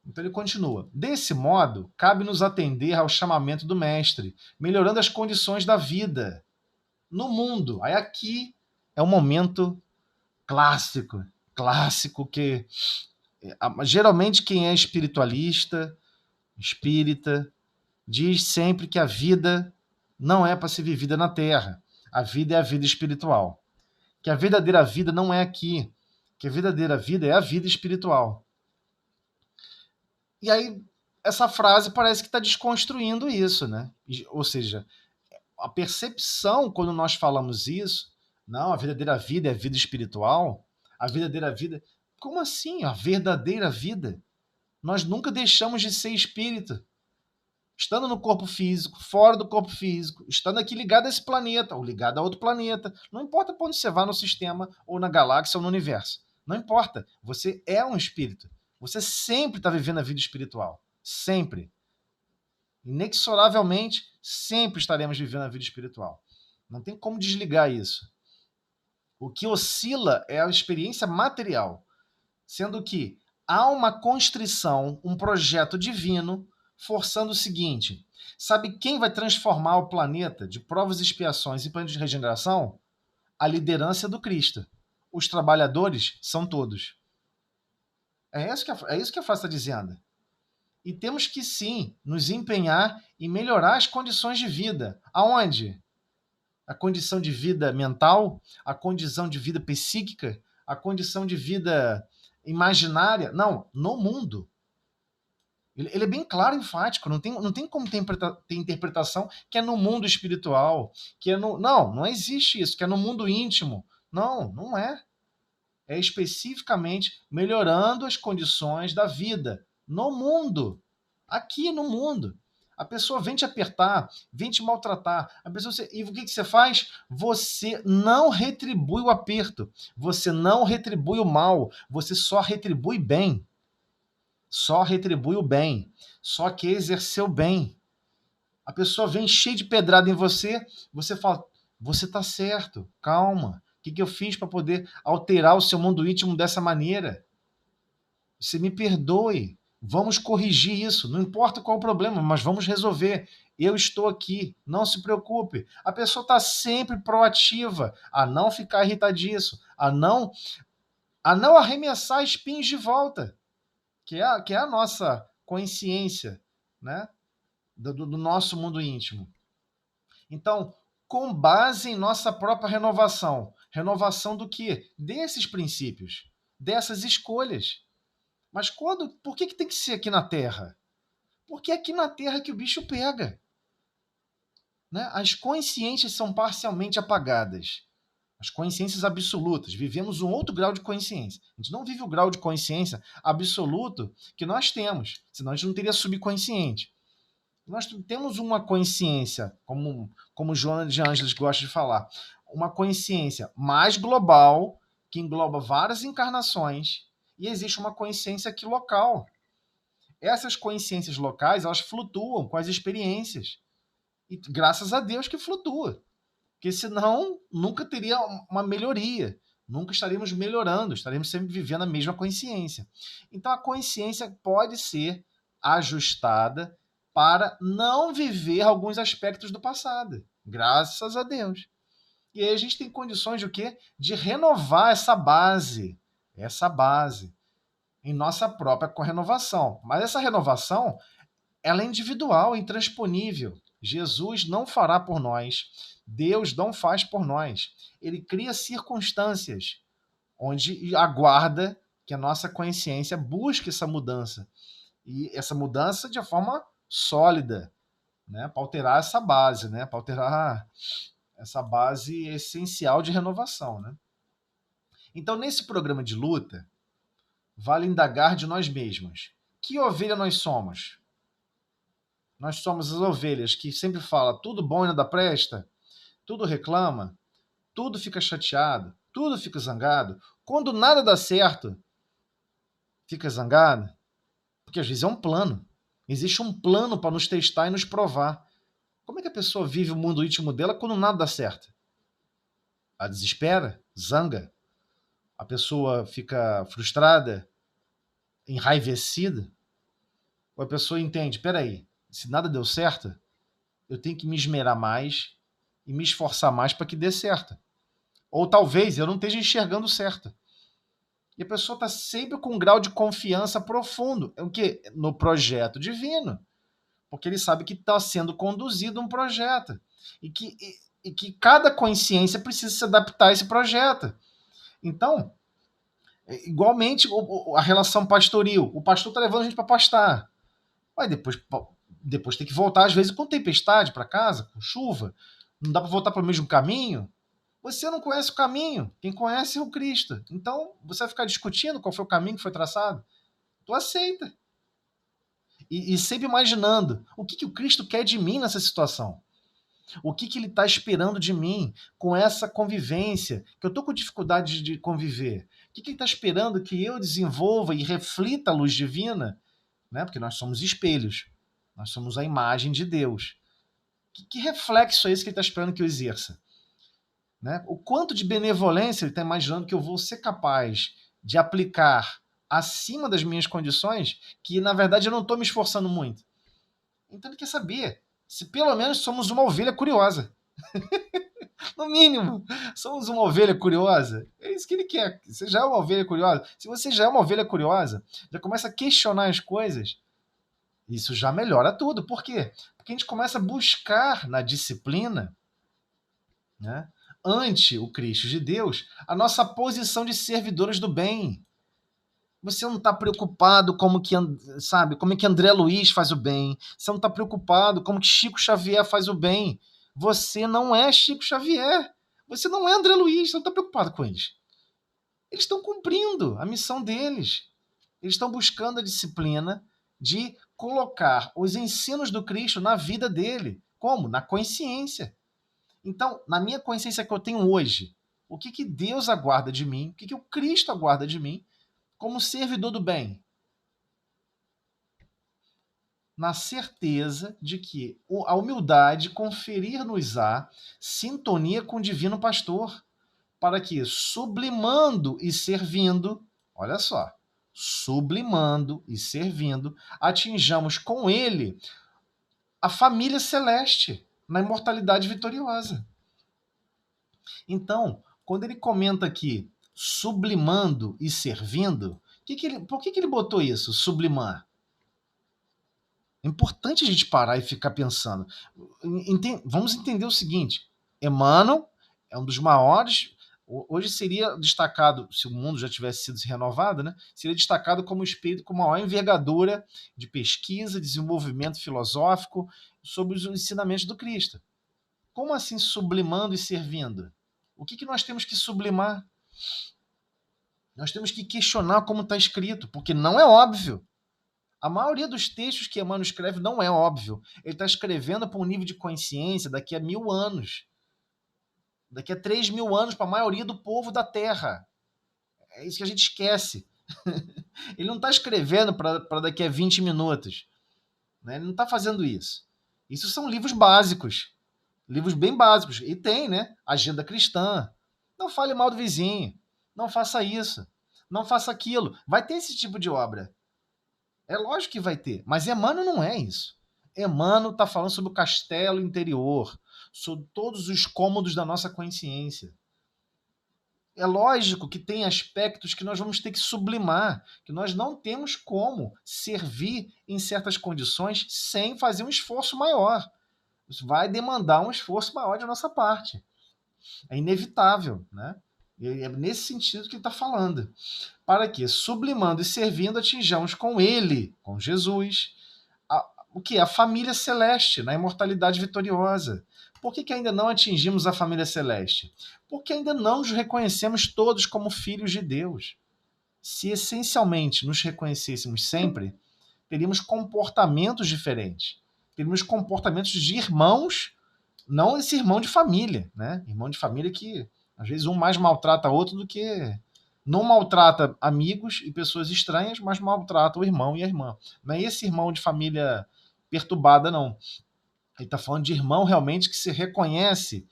Speaker 1: Então ele continua. Desse modo, cabe-nos atender ao chamamento do Mestre, melhorando as condições da vida no mundo. Aí aqui é um momento clássico, clássico que geralmente quem é espiritualista, espírita, diz sempre que a vida não é para ser vivida na Terra. A vida é a vida espiritual. Que a verdadeira vida não é aqui. Que a verdadeira vida é a vida espiritual. E aí, essa frase parece que está desconstruindo isso, né? Ou seja, a percepção, quando nós falamos isso, não, a verdadeira vida é a vida espiritual, a verdadeira vida... Como assim? A verdadeira vida? Nós nunca deixamos de ser espírito. Estando no corpo físico, fora do corpo físico, estando aqui ligado a esse planeta, ou ligado a outro planeta. Não importa para onde você vá no sistema, ou na galáxia, ou no universo. Não importa. Você é um espírito. Você sempre está vivendo a vida espiritual. Sempre. Inexoravelmente, sempre estaremos vivendo a vida espiritual. Não tem como desligar isso. O que oscila é a experiência material, sendo que há uma constrição, um projeto divino, forçando o seguinte: sabe quem vai transformar o planeta de provas e expiações em planeta de regeneração? A liderança do Cristo. Os trabalhadores são todos. É isso que a frase está dizendo. E temos que, sim, nos empenhar em melhorar as condições de vida. Aonde? A condição de vida mental, a condição de vida psíquica, a condição de vida imaginária. Não, no mundo. Ele é bem claro e enfático. Não tem como ter interpretação que é no mundo espiritual, que é no... Não existe isso, que é no mundo íntimo. Não é. É especificamente melhorando as condições da vida no mundo. Aqui no mundo. A pessoa vem te apertar, vem te maltratar. E o que você faz? Você não retribui o aperto. Você não retribui o mal. Você só retribui bem. Só retribui o bem. Só quer exercer o bem. A pessoa vem cheia de pedrada em você, você fala, você está certo, calma. O que eu fiz para poder alterar o seu mundo íntimo dessa maneira? Você me perdoe. Vamos corrigir isso. Não importa qual o problema, mas vamos resolver. Eu estou aqui. Não se preocupe. A pessoa está sempre proativa a não ficar irritadiço, a não arremessar espinhos de volta, que é a nossa consciência, né? Do nosso mundo íntimo. Então, com base em nossa própria renovação. Renovação do quê? Desses princípios, dessas escolhas. Mas por que tem que ser aqui na Terra? Porque é aqui na Terra que o bicho pega. Né? As consciências são parcialmente apagadas. As consciências absolutas. Vivemos um outro grau de consciência. A gente não vive o grau de consciência absoluto que nós temos. Senão a gente não teria subconsciente. Nós temos uma consciência, como Joana de Ângeles gosta de falar, uma consciência mais global, que engloba várias encarnações, e existe uma consciência aqui local. Essas consciências locais, elas flutuam com as experiências. E graças a Deus que flutua. Porque senão nunca teria uma melhoria. Nunca estaríamos melhorando, estaríamos sempre vivendo a mesma consciência. Então a consciência pode ser ajustada para não viver alguns aspectos do passado. Graças a Deus. E aí a gente tem condições de o quê? De renovar essa base em nossa própria renovação. Mas essa renovação, ela é individual, intransponível. Jesus não fará por nós. Deus não faz por nós. Ele cria circunstâncias onde aguarda que a nossa consciência busque essa mudança. E essa mudança de forma sólida, né? Para alterar essa base, né? Para alterar essa base essencial de renovação, né? Então, nesse programa de luta, vale indagar de nós mesmos. Que ovelha nós somos? Nós somos as ovelhas que sempre falam tudo bom e nada presta, tudo reclama, tudo fica chateado, tudo fica zangado. Quando nada dá certo, fica zangado, porque às vezes é um plano. Existe um plano para nos testar e nos provar. Como é que a pessoa vive o mundo íntimo dela quando nada dá certo? Ela desespera, zanga. A pessoa fica frustrada, enraivecida. Ou a pessoa entende, peraí, se nada deu certo, eu tenho que me esmerar mais e me esforçar mais para que dê certo. Ou talvez eu não esteja enxergando certo. E a pessoa está sempre com um grau de confiança profundo. O quê? No projeto divino. Porque ele sabe que está sendo conduzido um projeto. E que cada consciência precisa se adaptar a esse projeto. Então, igualmente, a relação pastoril. O pastor está levando a gente para pastar. Mas depois tem que voltar, às vezes, com tempestade para casa, com chuva. Não dá para voltar para o mesmo caminho. Você não conhece o caminho. Quem conhece é o Cristo. Então, você vai ficar discutindo qual foi o caminho que foi traçado? Tu aceita. E sempre imaginando o que o Cristo quer de mim nessa situação. O que ele está esperando de mim com essa convivência, que eu estou com dificuldade de conviver. O que ele está esperando que eu desenvolva e reflita a luz divina? Né? Porque nós somos espelhos. Nós somos a imagem de Deus. Que reflexo é esse que ele está esperando que eu exerça? Né? O quanto de benevolência ele está imaginando que eu vou ser capaz de aplicar acima das minhas condições, que na verdade eu não estou me esforçando muito. Então ele quer saber se pelo menos somos uma ovelha curiosa. No mínimo, somos uma ovelha curiosa. É isso que ele quer. Você já é uma ovelha curiosa? Se você já é uma ovelha curiosa, já começa a questionar as coisas, isso já melhora tudo. Por quê? Porque a gente começa a buscar na disciplina, né, ante o Cristo de Deus, a nossa posição de servidores do bem. Você não está preocupado como que André Luiz faz o bem. Você não está preocupado como que Chico Xavier faz o bem. Você não é Chico Xavier. Você não é André Luiz. Você não está preocupado com eles. Eles estão cumprindo a missão deles. Eles estão buscando a disciplina de colocar os ensinos do Cristo na vida dele. Como? Na consciência. Então, na minha consciência que eu tenho hoje, o que Deus aguarda de mim? O que o Cristo aguarda de mim? Como servidor do bem, na certeza de que a humildade conferir-nos-á sintonia com o divino pastor, para que, sublimando e servindo, olha só, sublimando e servindo, atinjamos com ele a família celeste na imortalidade vitoriosa. Então, quando ele comenta aqui sublimando e servindo, por que ele botou isso, sublimar? É importante a gente parar e ficar pensando. Vamos entender o seguinte: Emmanuel é um dos maiores. Hoje seria destacado, se o mundo já tivesse sido renovado, né, seria destacado como espírito com maior envergadura de pesquisa, desenvolvimento filosófico sobre os ensinamentos do Cristo. Como assim sublimando e servindo? O que nós temos que sublimar? Nós temos que questionar como está escrito, porque não é óbvio. A maioria dos textos que Emmanuel escreve não é óbvio. Ele está escrevendo para um nível de consciência daqui a 1000 anos. Daqui a 3000 anos para a maioria do povo da Terra. É isso que a gente esquece. Ele não está escrevendo para daqui a 20 minutos. Né? Ele não está fazendo isso. Isso são livros básicos. Livros bem básicos. E tem, né? Agenda cristã. Não fale mal do vizinho. Não faça isso. Não faça aquilo. Vai ter esse tipo de obra. É lógico que vai ter. Mas Emmanuel não é isso. Emmanuel está falando sobre o castelo interior. Sobre todos os cômodos da nossa consciência. É lógico que tem aspectos que nós vamos ter que sublimar. Que nós não temos como servir em certas condições sem fazer um esforço maior. Isso vai demandar um esforço maior de nossa parte. É inevitável, né? É nesse sentido que ele está falando. Para que, sublimando e servindo, atinjamos com ele, com Jesus, o que? A família celeste, na imortalidade vitoriosa. Por que ainda não atingimos a família celeste? Porque ainda não nos reconhecemos todos como filhos de Deus. Se essencialmente nos reconhecêssemos sempre, teríamos comportamentos diferentes. Teríamos comportamentos de irmãos, não esse irmão de família, né? Irmão de família que às vezes um mais maltrata o outro do que... Não maltrata amigos e pessoas estranhas, mas maltrata o irmão e a irmã. Não é esse irmão de família perturbada, não. Ele está falando de irmão realmente que se reconhece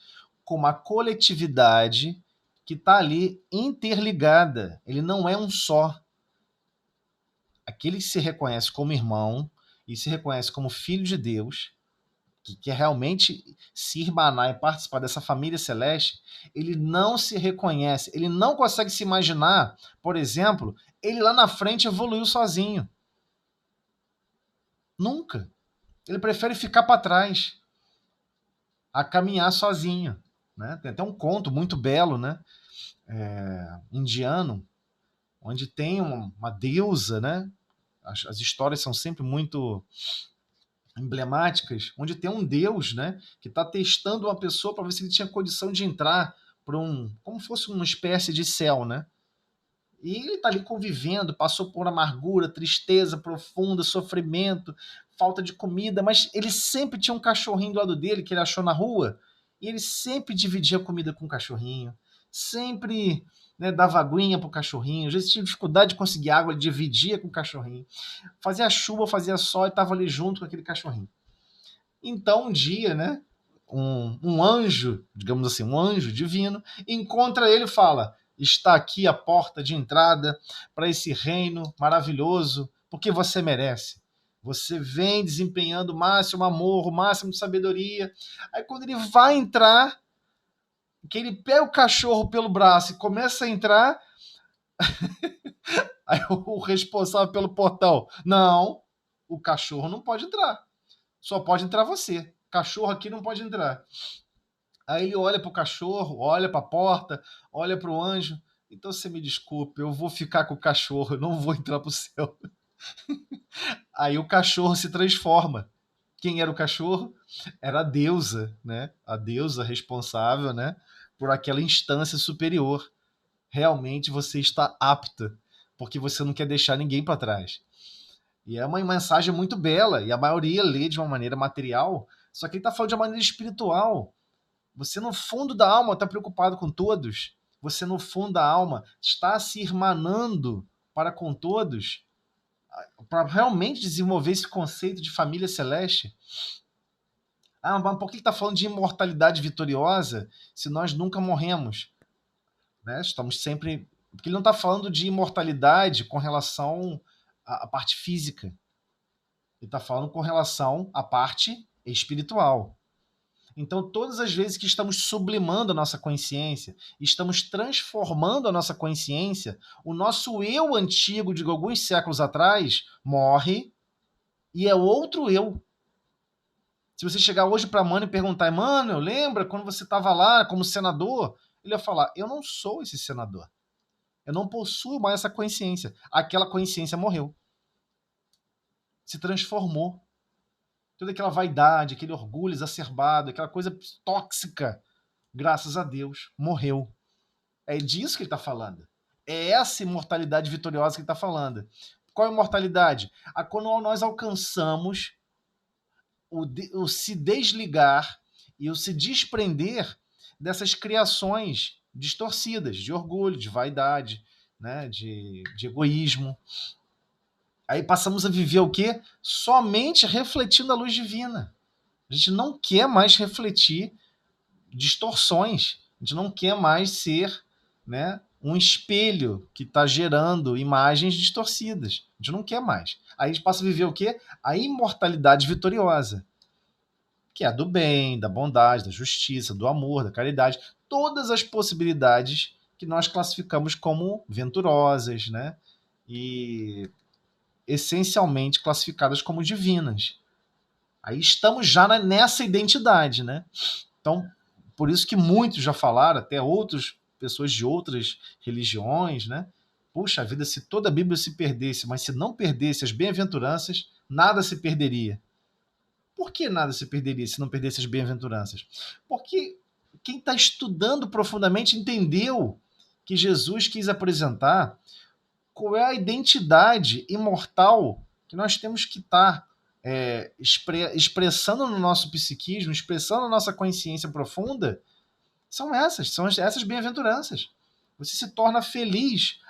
Speaker 1: como uma coletividade que está ali interligada. Ele não é um só. Aquele que se reconhece como irmão e se reconhece como filho de Deus, que quer realmente se irmanar e participar dessa família celeste, ele não se reconhece, ele não consegue se imaginar, por exemplo, ele lá na frente evoluiu sozinho. Nunca. Ele prefere ficar para trás, a caminhar sozinho. Né? Tem até um conto muito belo, né? Indiano, onde tem uma deusa, né? As histórias são sempre muito emblemáticas, onde tem um deus, né, que está testando uma pessoa para ver se ele tinha condição de entrar para como fosse uma espécie de céu, né? E ele está ali convivendo, passou por amargura, tristeza profunda, sofrimento, falta de comida, mas ele sempre tinha um cachorrinho do lado dele que ele achou na rua, e ele sempre dividia comida com o cachorrinho, sempre, né, dava aguinha pro cachorrinho, às vezes tinha dificuldade de conseguir água, ele dividia com o cachorrinho. Fazia chuva, fazia sol e estava ali junto com aquele cachorrinho. Então, um dia, né, um anjo, digamos assim, um anjo divino, encontra ele e fala: está aqui a porta de entrada para esse reino maravilhoso, porque você merece. Você vem desempenhando o máximo amor, o máximo de sabedoria. Aí quando ele vai entrar, que ele pega o cachorro pelo braço e começa a entrar, aí o responsável pelo portão: não, o cachorro não pode entrar. Só pode entrar você. Cachorro aqui não pode entrar. Aí ele olha pro cachorro, olha pra porta, olha pro anjo. Então você me desculpe, eu vou ficar com o cachorro, eu não vou entrar pro céu. Aí o cachorro se transforma. Quem era o cachorro? Era a deusa, né? A deusa responsável, né, por aquela instância superior. Realmente você está apta, porque você não quer deixar ninguém para trás. E é uma mensagem muito bela, e a maioria lê de uma maneira material, só que ele está falando de uma maneira espiritual. Você, no fundo da alma, está preocupado com todos. Você, no fundo da alma, está se irmanando para com todos, para realmente desenvolver esse conceito de família celeste. Mas por que ele está falando de imortalidade vitoriosa se nós nunca morremos? Né? Estamos sempre... Porque ele não está falando de imortalidade com relação à parte física. Ele está falando com relação à parte espiritual. Então, todas as vezes que estamos sublimando a nossa consciência, estamos transformando a nossa consciência, o nosso eu antigo de alguns séculos atrás morre e é outro eu. Se você chegar hoje para Mano e perguntar: Mano, lembra quando você estava lá como senador? Ele vai falar: eu não sou esse senador. Eu não possuo mais essa consciência. Aquela consciência morreu. Se transformou. Toda aquela vaidade, aquele orgulho exacerbado, aquela coisa tóxica, graças a Deus, morreu. É disso que ele está falando. É essa imortalidade vitoriosa que ele está falando. Qual é a imortalidade? Quando nós alcançamos o se desligar e o se desprender dessas criações distorcidas, de orgulho, de vaidade, né, de egoísmo. Aí passamos a viver o quê? Somente refletindo a luz divina. A gente não quer mais refletir distorções. A gente não quer mais ser, né, um espelho que está gerando imagens distorcidas. A gente não quer mais. Aí a gente passa a viver o quê? A imortalidade vitoriosa, que é a do bem, da bondade, da justiça, do amor, da caridade. Todas as possibilidades que nós classificamos como venturosas, né? E essencialmente classificadas como divinas. Aí estamos já nessa identidade, né? Então, por isso que muitos já falaram, até outras pessoas de outras religiões, né? Puxa vida, se toda a Bíblia se perdesse, mas se não perdesse as bem-aventuranças, nada se perderia. Por que nada se perderia se não perdesse as bem-aventuranças? Porque quem está estudando profundamente entendeu que Jesus quis apresentar qual é a identidade imortal que nós temos que estar expressando no nosso psiquismo, expressando na nossa consciência profunda. São essas bem-aventuranças. Você se torna feliz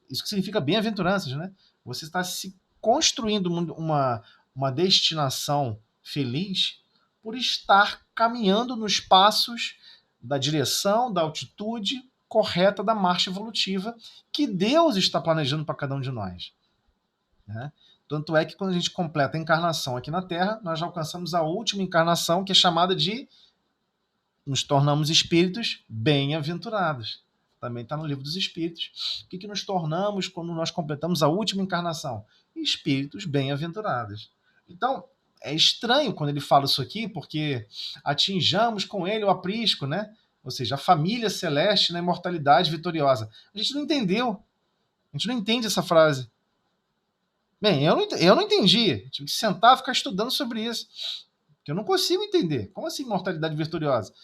Speaker 1: isso que significa bem-aventuranças, né? Você está se construindo uma destinação feliz por estar caminhando nos passos da direção, da altitude correta da marcha evolutiva que Deus está planejando para cada um de nós. né? Tanto é que quando a gente completa a encarnação aqui na Terra, nós já alcançamos a última encarnação, que é chamada de nos tornamos espíritos bem-aventurados. Também está no livro dos Espíritos. O que nos tornamos quando nós completamos a última encarnação? Espíritos bem-aventurados. Então, é estranho quando ele fala isso aqui, porque atinjamos com ele o aprisco, né? Ou seja, a família celeste na imortalidade vitoriosa. A gente não entendeu. A gente não entende essa frase. Bem, eu não entendi. Tive que sentar e ficar estudando sobre isso. Porque eu não consigo entender. Como assim imortalidade vitoriosa?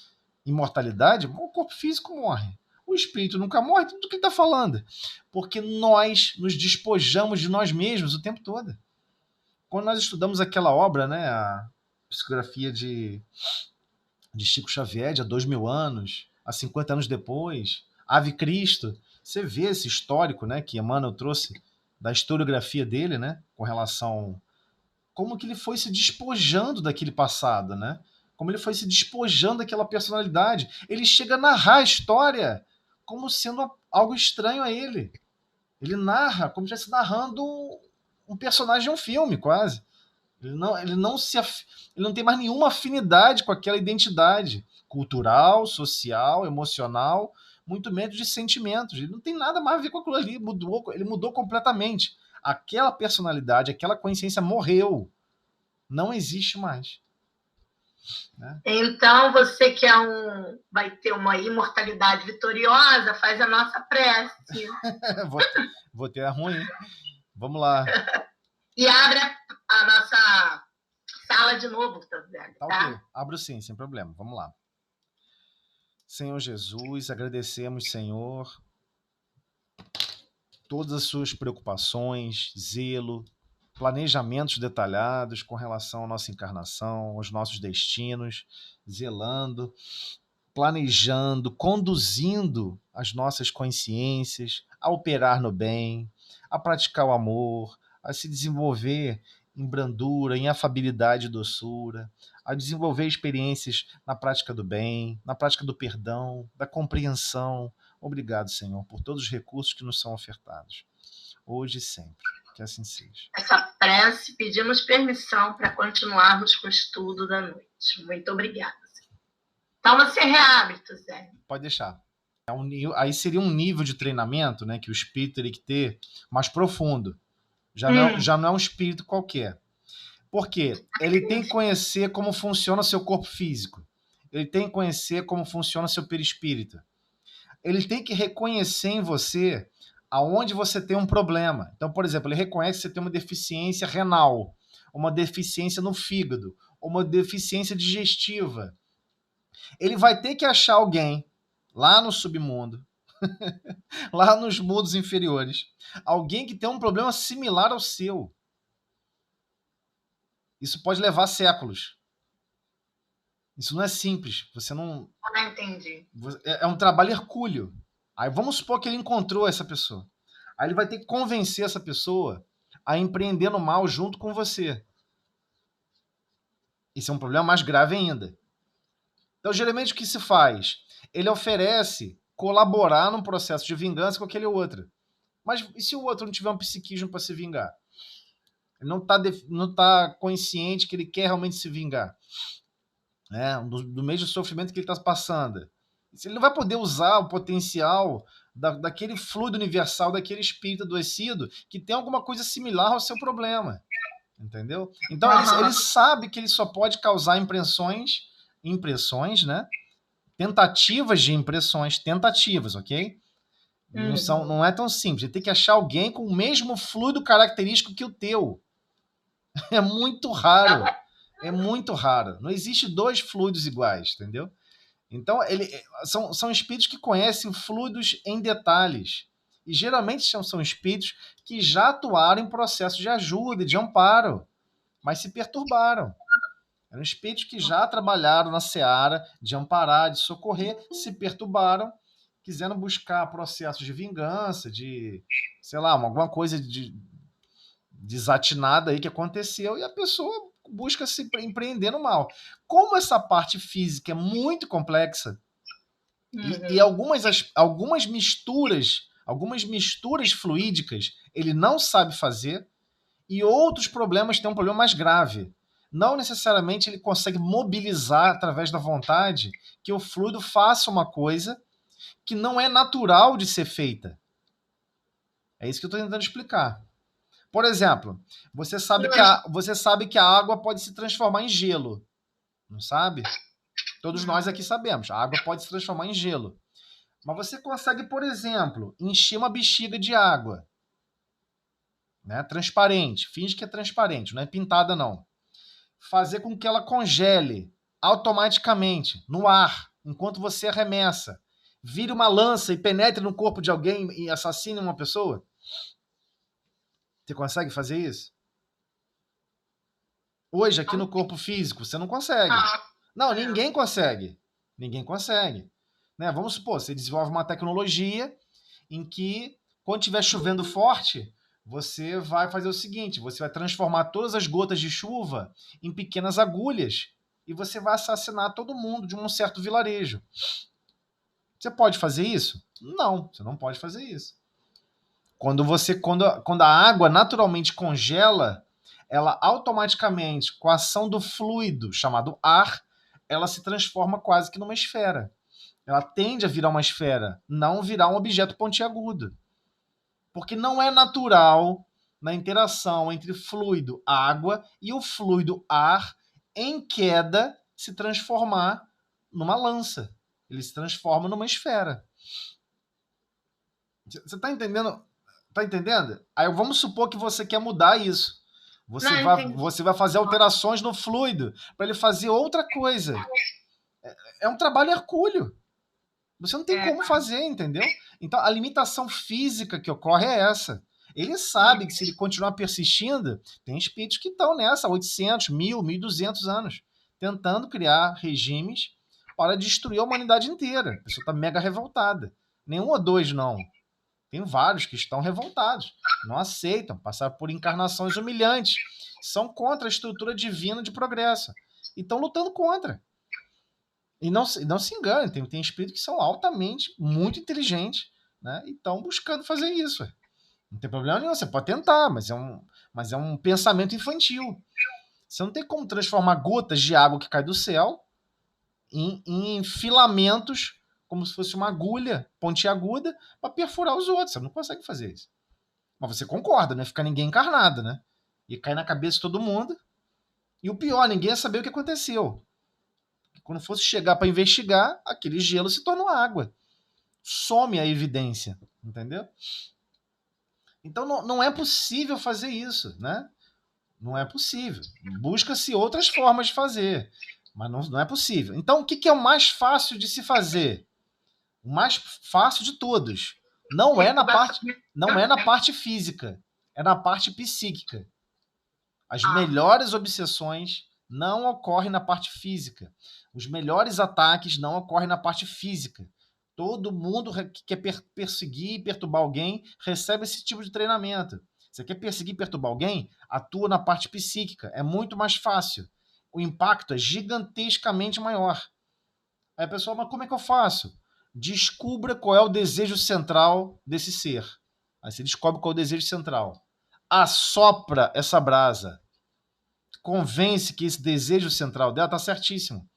Speaker 1: Imortalidade? O corpo físico morre. O espírito nunca morre. Tudo o que ele está falando. Porque nós nos despojamos de nós mesmos o tempo todo. Quando nós estudamos aquela obra, né, a psicografia de Chico Xavier, de há 2000 anos, há 50 anos depois, Ave Cristo, você vê esse histórico, né, que Emmanuel trouxe da historiografia dele, né, com relação como que ele foi se despojando daquele passado, né? Como ele foi se despojando daquela personalidade. Ele chega a narrar a história como sendo algo estranho a ele. Ele narra como se estivesse narrando um personagem de um filme, quase. Ele não tem mais nenhuma afinidade com aquela identidade cultural, social, emocional, muito menos de sentimentos. Ele não tem nada mais a ver com aquilo ali. Ele mudou completamente. Aquela personalidade, aquela consciência morreu. Não existe mais. Né?
Speaker 2: Então, você que vai ter uma imortalidade vitoriosa, faz a nossa prece.
Speaker 1: Vou ter a ruim. Vamos lá.
Speaker 2: E abre a nossa sala de novo, tá?
Speaker 1: Ok, abro sim, sem problema. Vamos lá. Senhor Jesus, agradecemos, Senhor, todas as suas preocupações, zelo, planejamentos detalhados com relação à nossa encarnação, aos nossos destinos, zelando, planejando, conduzindo as nossas consciências a operar no bem, a praticar o amor, a se desenvolver em brandura, em afabilidade e doçura, a desenvolver experiências na prática do bem, na prática do perdão, da compreensão. Obrigado, Senhor, por todos os recursos que nos são ofertados, hoje e sempre. Que assim seja.
Speaker 2: Essa prece, pedimos permissão para continuarmos com o estudo da noite. Muito obrigada. Então você reabre, Zé.
Speaker 1: Pode deixar. Aí seria um nível de treinamento, né, que o espírito teria que ter mais profundo. Já não é um espírito qualquer. Por quê? Ele tem que conhecer como funciona o seu corpo físico. Ele tem que conhecer como funciona o seu perispírito. Ele tem que reconhecer em você aonde você tem um problema. Então, por exemplo, ele reconhece que você tem uma deficiência renal, uma deficiência no fígado, uma deficiência digestiva. Ele vai ter que achar alguém lá no submundo, lá nos mundos inferiores, alguém que tem um problema similar ao seu. Isso pode levar séculos. Isso não é simples. Você não...
Speaker 2: Não entendi.
Speaker 1: É um trabalho hercúleo. Aí vamos supor que ele encontrou essa pessoa. Aí ele vai ter que convencer essa pessoa a empreender no mal junto com você. Isso é um problema mais grave ainda. Então, geralmente, o que se faz? Ele oferece colaborar num processo de vingança com aquele outro. Mas e se o outro não tiver um psiquismo para se vingar? Ele não tá consciente que ele quer realmente se vingar. Do mesmo sofrimento que ele está passando. Ele não vai poder usar o potencial daquele fluido universal, daquele espírito adoecido que tem alguma coisa similar ao seu problema. Entendeu? Então, ele sabe que ele só pode causar impressões, né? Tentativas de impressões, ok? Não é tão simples. Ele tem que achar alguém com o mesmo fluido característico que o teu. É muito raro. É muito raro. Não existe dois fluidos iguais, entendeu? Então, são espíritos que conhecem fluidos em detalhes. E geralmente são espíritos que já atuaram em processo de ajuda e de amparo, mas se perturbaram. Eram espíritos que já trabalharam na seara de amparar, de socorrer, se perturbaram, quiseram buscar processos de vingança, de, sei lá, alguma coisa desatinada aí que aconteceu, e a pessoa busca se empreender no mal. Como essa parte física é muito complexa, e algumas misturas fluídicas ele não sabe fazer, E outros problemas têm um problema mais grave. Não necessariamente ele consegue mobilizar através da vontade que o fluido faça uma coisa que não é natural de ser feita. É isso que eu estou tentando explicar. Por exemplo, você sabe que a água pode se transformar em gelo. Não sabe? Todos nós aqui sabemos. A água pode se transformar em gelo. Mas você consegue, por exemplo, encher uma bexiga de água, né? Transparente. Finge que é transparente, não é pintada, não. Fazer com que ela congele automaticamente no ar, enquanto você arremessa. Vire uma lança e penetre no corpo de alguém e assassine uma pessoa? Você consegue fazer isso? Hoje, aqui no corpo físico, você não consegue. Não, ninguém consegue. Ninguém consegue. Né? Vamos supor, você desenvolve uma tecnologia em que, quando estiver chovendo forte, você vai fazer o seguinte, você vai transformar todas as gotas de chuva em pequenas agulhas e você vai assassinar todo mundo de um certo vilarejo. Você pode fazer isso? Não, você não pode fazer isso. Quando a água naturalmente congela, ela automaticamente, com a ação do fluido chamado ar, ela se transforma quase que numa esfera. Ela tende a virar uma esfera, não virar um objeto pontiagudo. Porque não é natural na interação entre fluido água e o fluido ar em queda se transformar numa lança. Ele se transforma numa esfera. Você está entendendo? Tá entendendo? Aí vamos supor que você quer mudar isso. Você vai fazer alterações no fluido para ele fazer outra coisa. É um trabalho hercúleo. Você não tem como fazer, entendeu? Então, a limitação física que ocorre é essa. Ele sabe que se ele continuar persistindo, tem espíritos que estão nessa, 800, 1000, 1200 anos, tentando criar regimes para destruir a humanidade inteira. A pessoa está mega revoltada. Nenhum ou dois, não. Tem vários que estão revoltados. Não aceitam, passaram por encarnações humilhantes. São contra a estrutura divina de progresso. E estão lutando contra. E não se engane, tem espíritos que são altamente, muito inteligentes, né? E estão buscando fazer isso. Não tem problema nenhum, você pode tentar, mas é um pensamento infantil. Você não tem como transformar gotas de água que cai do céu em filamentos, como se fosse uma agulha pontiaguda, para perfurar os outros. Você não consegue fazer isso. Mas você concorda, não é ficar ninguém encarnado, né? E cair na cabeça de todo mundo. E o pior, ninguém ia saber o que aconteceu. Quando fosse chegar para investigar, aquele gelo se tornou água. Some a evidência, entendeu? Então não é possível fazer isso, né? Não é possível. Busca-se outras formas de fazer, mas não é possível. Então, o que é o mais fácil de se fazer? O mais fácil de todos. Não é na parte física, é na parte psíquica. As melhores obsessões não ocorrem na parte física. Os melhores ataques não ocorrem na parte física. Todo mundo que quer perseguir e perturbar alguém recebe esse tipo de treinamento. Você quer perseguir e perturbar alguém? Atua na parte psíquica. É muito mais fácil. O impacto é gigantescamente maior. Aí a pessoa, mas como é que eu faço? Descubra qual é o desejo central desse ser. Aí você descobre qual é o desejo central. Assopra essa brasa. Convence que esse desejo central dela está certíssimo.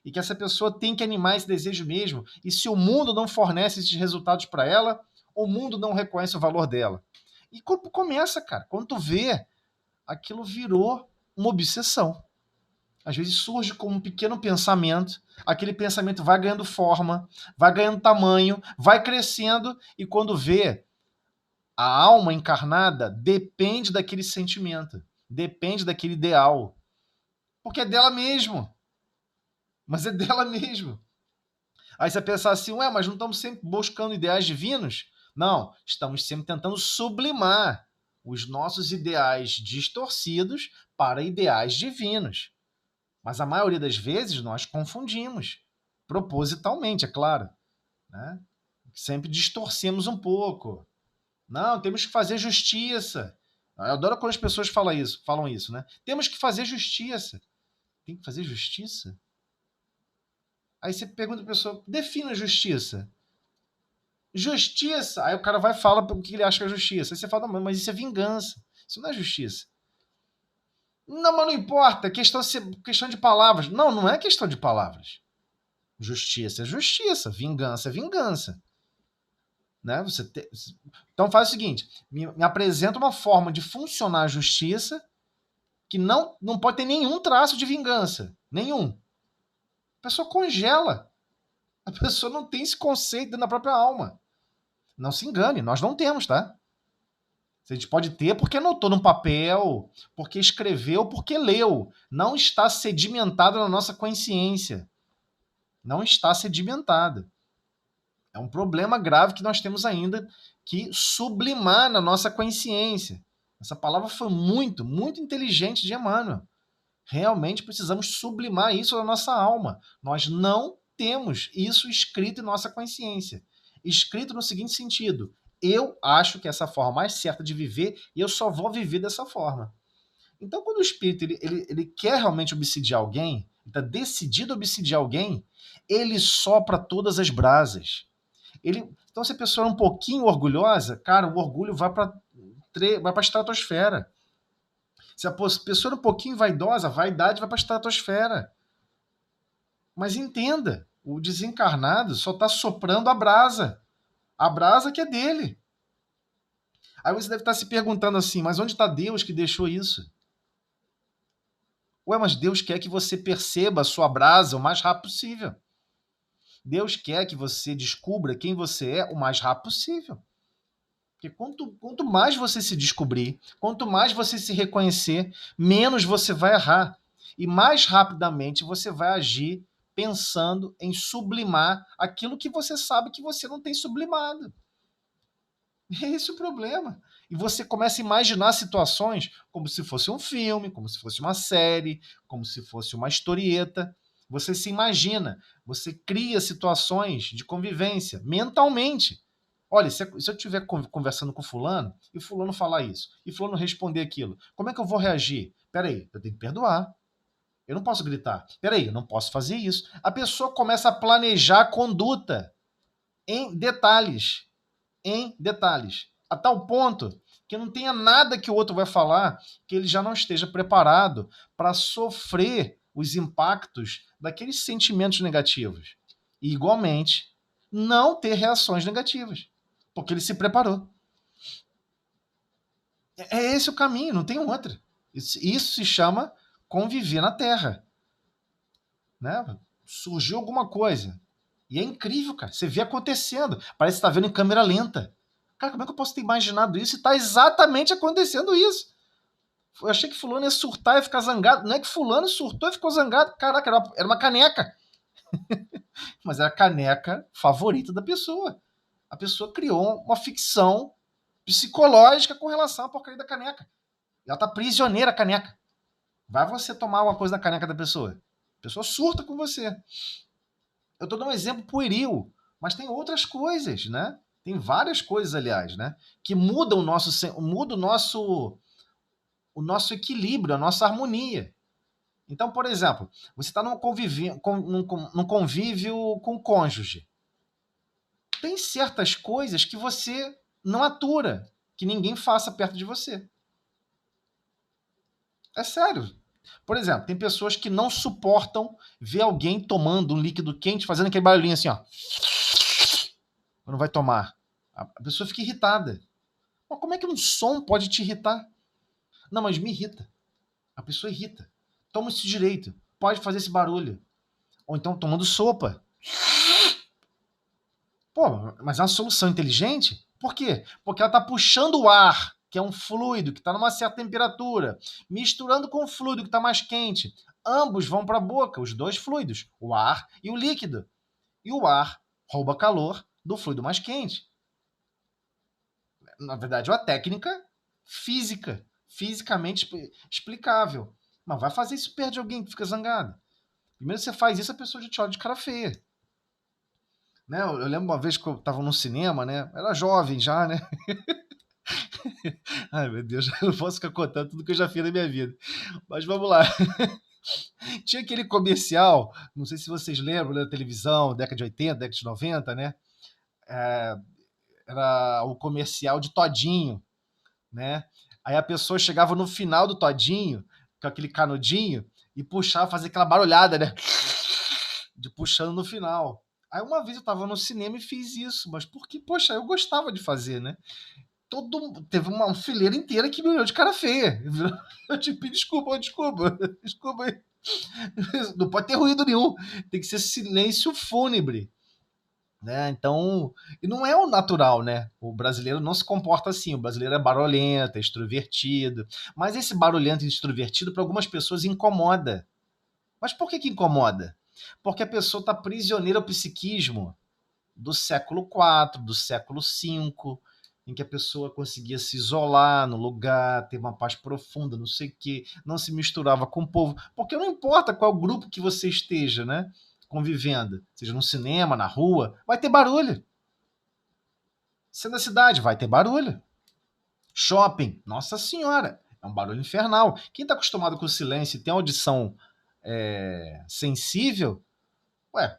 Speaker 1: E que essa pessoa tem que animar esse desejo mesmo. E se o mundo não fornece esses resultados para ela, o mundo não reconhece o valor dela. E começa, cara. Quando tu vê, aquilo virou uma obsessão. Às vezes surge como um pequeno pensamento, aquele pensamento vai ganhando forma, vai ganhando tamanho, vai crescendo, e quando vê, a alma encarnada depende daquele sentimento, depende daquele ideal. Porque é dela mesmo. Mas é dela mesmo. Aí você pensar assim, ué, mas não estamos sempre buscando ideais divinos? Não, estamos sempre tentando sublimar os nossos ideais distorcidos para ideais divinos. Mas a maioria das vezes nós confundimos, propositalmente, é claro. Né? Sempre distorcemos um pouco. Não, temos que fazer justiça. Eu adoro quando as pessoas falam isso, né? Temos que fazer justiça. Tem que fazer justiça? Aí você pergunta a pessoa, defina justiça. Justiça. Aí o cara vai e fala o que ele acha que é justiça. Aí você fala, não, mas isso é vingança. Isso não é justiça. Não, mas não importa, questão de palavras. Não é questão de palavras. Justiça é justiça, vingança é vingança. Né? Então faz o seguinte, me apresenta uma forma de funcionar a justiça que não pode ter nenhum traço de vingança. Nenhum. A pessoa congela. A pessoa não tem esse conceito dentro da própria alma. Não se engane, nós não temos, tá? A gente pode ter porque anotou num papel, porque escreveu, porque leu. Não está sedimentado na nossa consciência. Não está sedimentada. É um problema grave que nós temos ainda que sublimar na nossa consciência. Essa palavra foi muito, muito inteligente de Emmanuel. Realmente precisamos sublimar isso na nossa alma. Nós não temos isso escrito em nossa consciência. Escrito no seguinte sentido: eu acho que essa é a forma mais certa de viver e eu só vou viver dessa forma. Então, quando o espírito ele quer realmente obsidiar alguém, está decidido a obsidiar alguém, ele sopra todas as brasas. Então, se a pessoa é um pouquinho orgulhosa, cara, o orgulho vai para a estratosfera. Se a pessoa é um pouquinho vaidosa, a vaidade vai para a estratosfera. Mas entenda, o desencarnado só está soprando a brasa que é dele. Aí você deve estar se perguntando assim, mas onde está Deus que deixou isso? Ué, mas Deus quer que você perceba a sua brasa o mais rápido possível. Deus quer que você descubra quem você é o mais rápido possível. Porque quanto mais você se descobrir, quanto mais você se reconhecer, menos você vai errar. E mais rapidamente você vai agir pensando em sublimar aquilo que você sabe que você não tem sublimado. É esse o problema. E você começa a imaginar situações como se fosse um filme, como se fosse uma série, como se fosse uma historieta. Você se imagina, você cria situações de convivência mentalmente. Olha, se eu estiver conversando com fulano e fulano falar isso, e fulano responder aquilo, como é que eu vou reagir? Peraí, eu tenho que perdoar. Eu não posso gritar. Peraí, eu não posso fazer isso. A pessoa começa a planejar a conduta em detalhes. Em detalhes. A tal ponto que não tenha nada que o outro vai falar que ele já não esteja preparado para sofrer os impactos daqueles sentimentos negativos. E, igualmente, não ter reações negativas. Porque ele se preparou. É esse o caminho, não tem outra. Isso se chama conviver na Terra. Né? Surgiu alguma coisa. E é incrível, cara. Você vê acontecendo. Parece que está vendo em câmera lenta. Cara, como é que eu posso ter imaginado isso e está exatamente acontecendo isso? Eu achei que fulano ia surtar e ficar zangado. Não é que fulano surtou e ficou zangado. Caraca, era uma caneca. Mas era a caneca favorita da pessoa. A pessoa criou uma ficção psicológica com relação à porcaria da caneca. Ela tá prisioneira, a caneca. Vai você tomar uma coisa da caneca da pessoa. A pessoa surta com você. Eu tô dando um exemplo pueril, mas tem outras coisas, né? Tem várias coisas, aliás, né? Que mudam o nosso equilíbrio, a nossa harmonia. Então, por exemplo, você está num convívio com o cônjuge. Tem certas coisas que você não atura, que ninguém faça perto de você. É sério. Por exemplo, tem pessoas que não suportam ver alguém tomando um líquido quente, fazendo aquele barulhinho assim, ó. Não vai tomar. A pessoa fica irritada. Mas como é que um som pode te irritar? Não, mas me irrita. A pessoa irrita. Toma esse direito. Pode fazer esse barulho. Ou então tomando sopa. Pô, mas é uma solução inteligente? Por quê? Porque ela está puxando o ar, que é um fluido, que está numa certa temperatura, misturando com o fluido que está mais quente. Ambos vão para a boca, os dois fluidos, o ar e o líquido. E o ar rouba calor do fluido mais quente. Na verdade, é uma técnica física, fisicamente explicável. Mas vai fazer isso perto de alguém que fica zangado. Primeiro você faz isso, a pessoa já te olha de cara feia. Né? Eu lembro uma vez que eu estava no cinema, né? Era jovem já, né? Ai, meu Deus, eu não posso ficar contando tudo que eu já fiz na minha vida. Mas vamos lá. Tinha aquele comercial, não sei se vocês lembram, da televisão, década de 80, década de 90, né? Era o comercial de Todinho, né? Aí a pessoa chegava no final do Todinho, com aquele canudinho e puxar, fazer aquela barulhada, né? De puxando no final. Aí uma vez eu tava no cinema e fiz isso, mas porque, poxa, eu gostava de fazer, né? Teve uma fileira inteira que me olhou de cara feia. Eu tipo, desculpa aí. Não pode ter ruído nenhum. Tem que ser silêncio fúnebre. Né? Então, e não é o natural, né? O brasileiro não se comporta assim. O brasileiro é barulhento, é extrovertido. Mas esse barulhento e extrovertido, para algumas pessoas, incomoda. Mas por que incomoda? Porque a pessoa está prisioneira ao psiquismo do século IV, do século V, em que a pessoa conseguia se isolar no lugar, ter uma paz profunda, não sei o quê, não se misturava com o povo. Porque não importa qual grupo que você esteja, né? Convivendo, seja no cinema, na rua, vai ter barulho. Se é na cidade, vai ter barulho. Shopping, nossa senhora, é um barulho infernal. Quem está acostumado com o silêncio e tem audição sensível,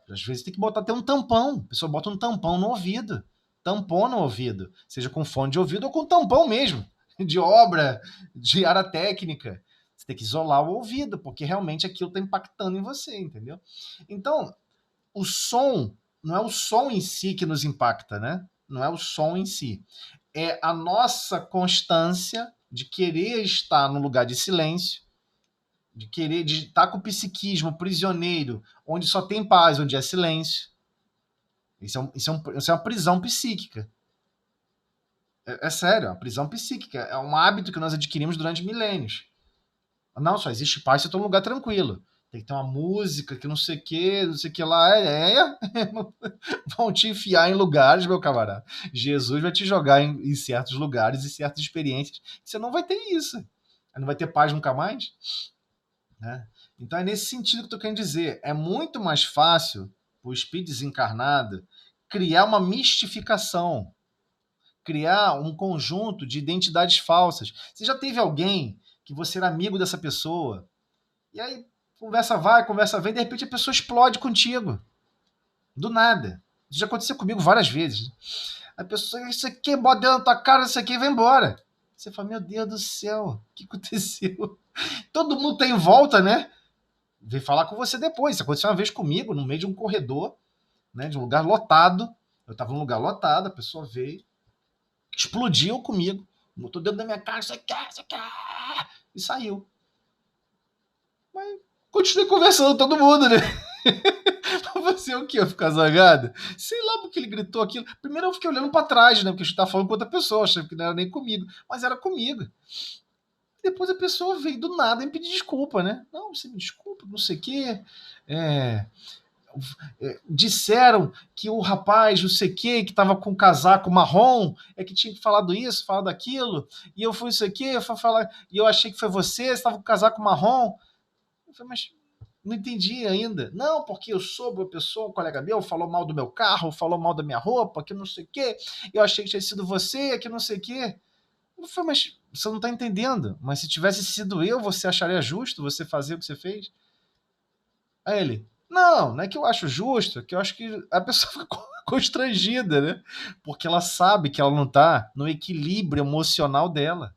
Speaker 1: às vezes tem que botar até um tampão. A pessoa bota um tampão no ouvido. Tampão no ouvido. Seja com fone de ouvido ou com tampão mesmo. De obra, de área técnica. Você tem que isolar o ouvido, porque realmente aquilo está impactando em você, entendeu? Então, o som, não é o som em si que nos impacta, né? Não é o som em si. É a nossa constância de querer estar num lugar de silêncio, de estar com o psiquismo prisioneiro, onde só tem paz, onde é silêncio. Isso é uma prisão psíquica. É sério, é uma prisão psíquica. É um hábito que nós adquirimos durante milênios. Não, só existe paz se eu estou num lugar tranquilo. Tem que ter uma música que não sei o que lá. Vão te enfiar em lugares, meu camarada. Jesus vai te jogar em certos lugares e certas experiências. Você não vai ter isso. Não vai ter paz nunca mais. Né? Então é nesse sentido que eu estou querendo dizer. É muito mais fácil para o espírito desencarnado criar uma mistificação, criar um conjunto de identidades falsas. Você já teve alguém que você era amigo dessa pessoa, e aí conversa vai, conversa vem, de repente a pessoa explode contigo. Do nada. Isso já aconteceu comigo várias vezes. A pessoa, isso aqui, bota dentro da tua cara, isso aqui, vai embora. Você fala, meu Deus do céu, o que aconteceu? Todo mundo tá em volta, né? Vem falar com você depois. Isso aconteceu uma vez comigo, no meio de um corredor, né, de um lugar lotado. Eu tava num lugar lotado, a pessoa veio, explodiu comigo, botou dentro da minha cara, isso aqui, e saiu. Mas continuei conversando com todo mundo, né? Você o quê? Eu ficar zangado? Sei lá porque ele gritou aquilo. Primeiro eu fiquei olhando pra trás, né? Porque a gente tava falando com outra pessoa, achando que não era nem comigo. Mas era comigo. Depois a pessoa veio do nada e me pedir desculpa, né? Não, você me desculpa, não sei o quê. Disseram que o rapaz, não sei o quê, que estava com um casaco marrom, que tinha falado isso, falado aquilo, e eu fui isso aqui, eu fui falar, e eu achei que foi você estava com um casaco marrom. Eu falei, mas não entendi ainda. Não, porque eu sou uma pessoa, um colega meu, falou mal do meu carro, falou mal da minha roupa, que não sei o quê, eu achei que tinha sido você, que não sei o quê. Eu falei, mas você não está entendendo. Mas se tivesse sido eu, você acharia justo você fazer o que você fez? Aí ele, não é que eu acho justo, é que eu acho que a pessoa fica constrangida, né? Porque ela sabe que ela não está no equilíbrio emocional dela.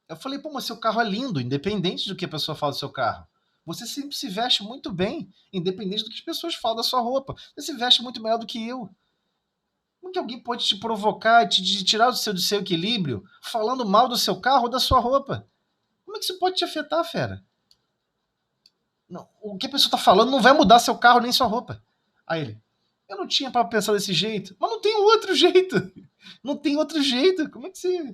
Speaker 1: Eu falei, pô, mas seu carro é lindo, independente do que a pessoa fala do seu carro. Você sempre se veste muito bem, independente do que as pessoas falam da sua roupa. Você se veste muito melhor do que eu. Como que alguém pode te provocar, te tirar do seu equilíbrio, falando mal do seu carro ou da sua roupa? Como é que isso pode te afetar, fera? Não, o que a pessoa está falando não vai mudar seu carro nem sua roupa. Aí ele, eu não tinha para pensar desse jeito. Mas não tem outro jeito. Não tem outro jeito. Como é que você...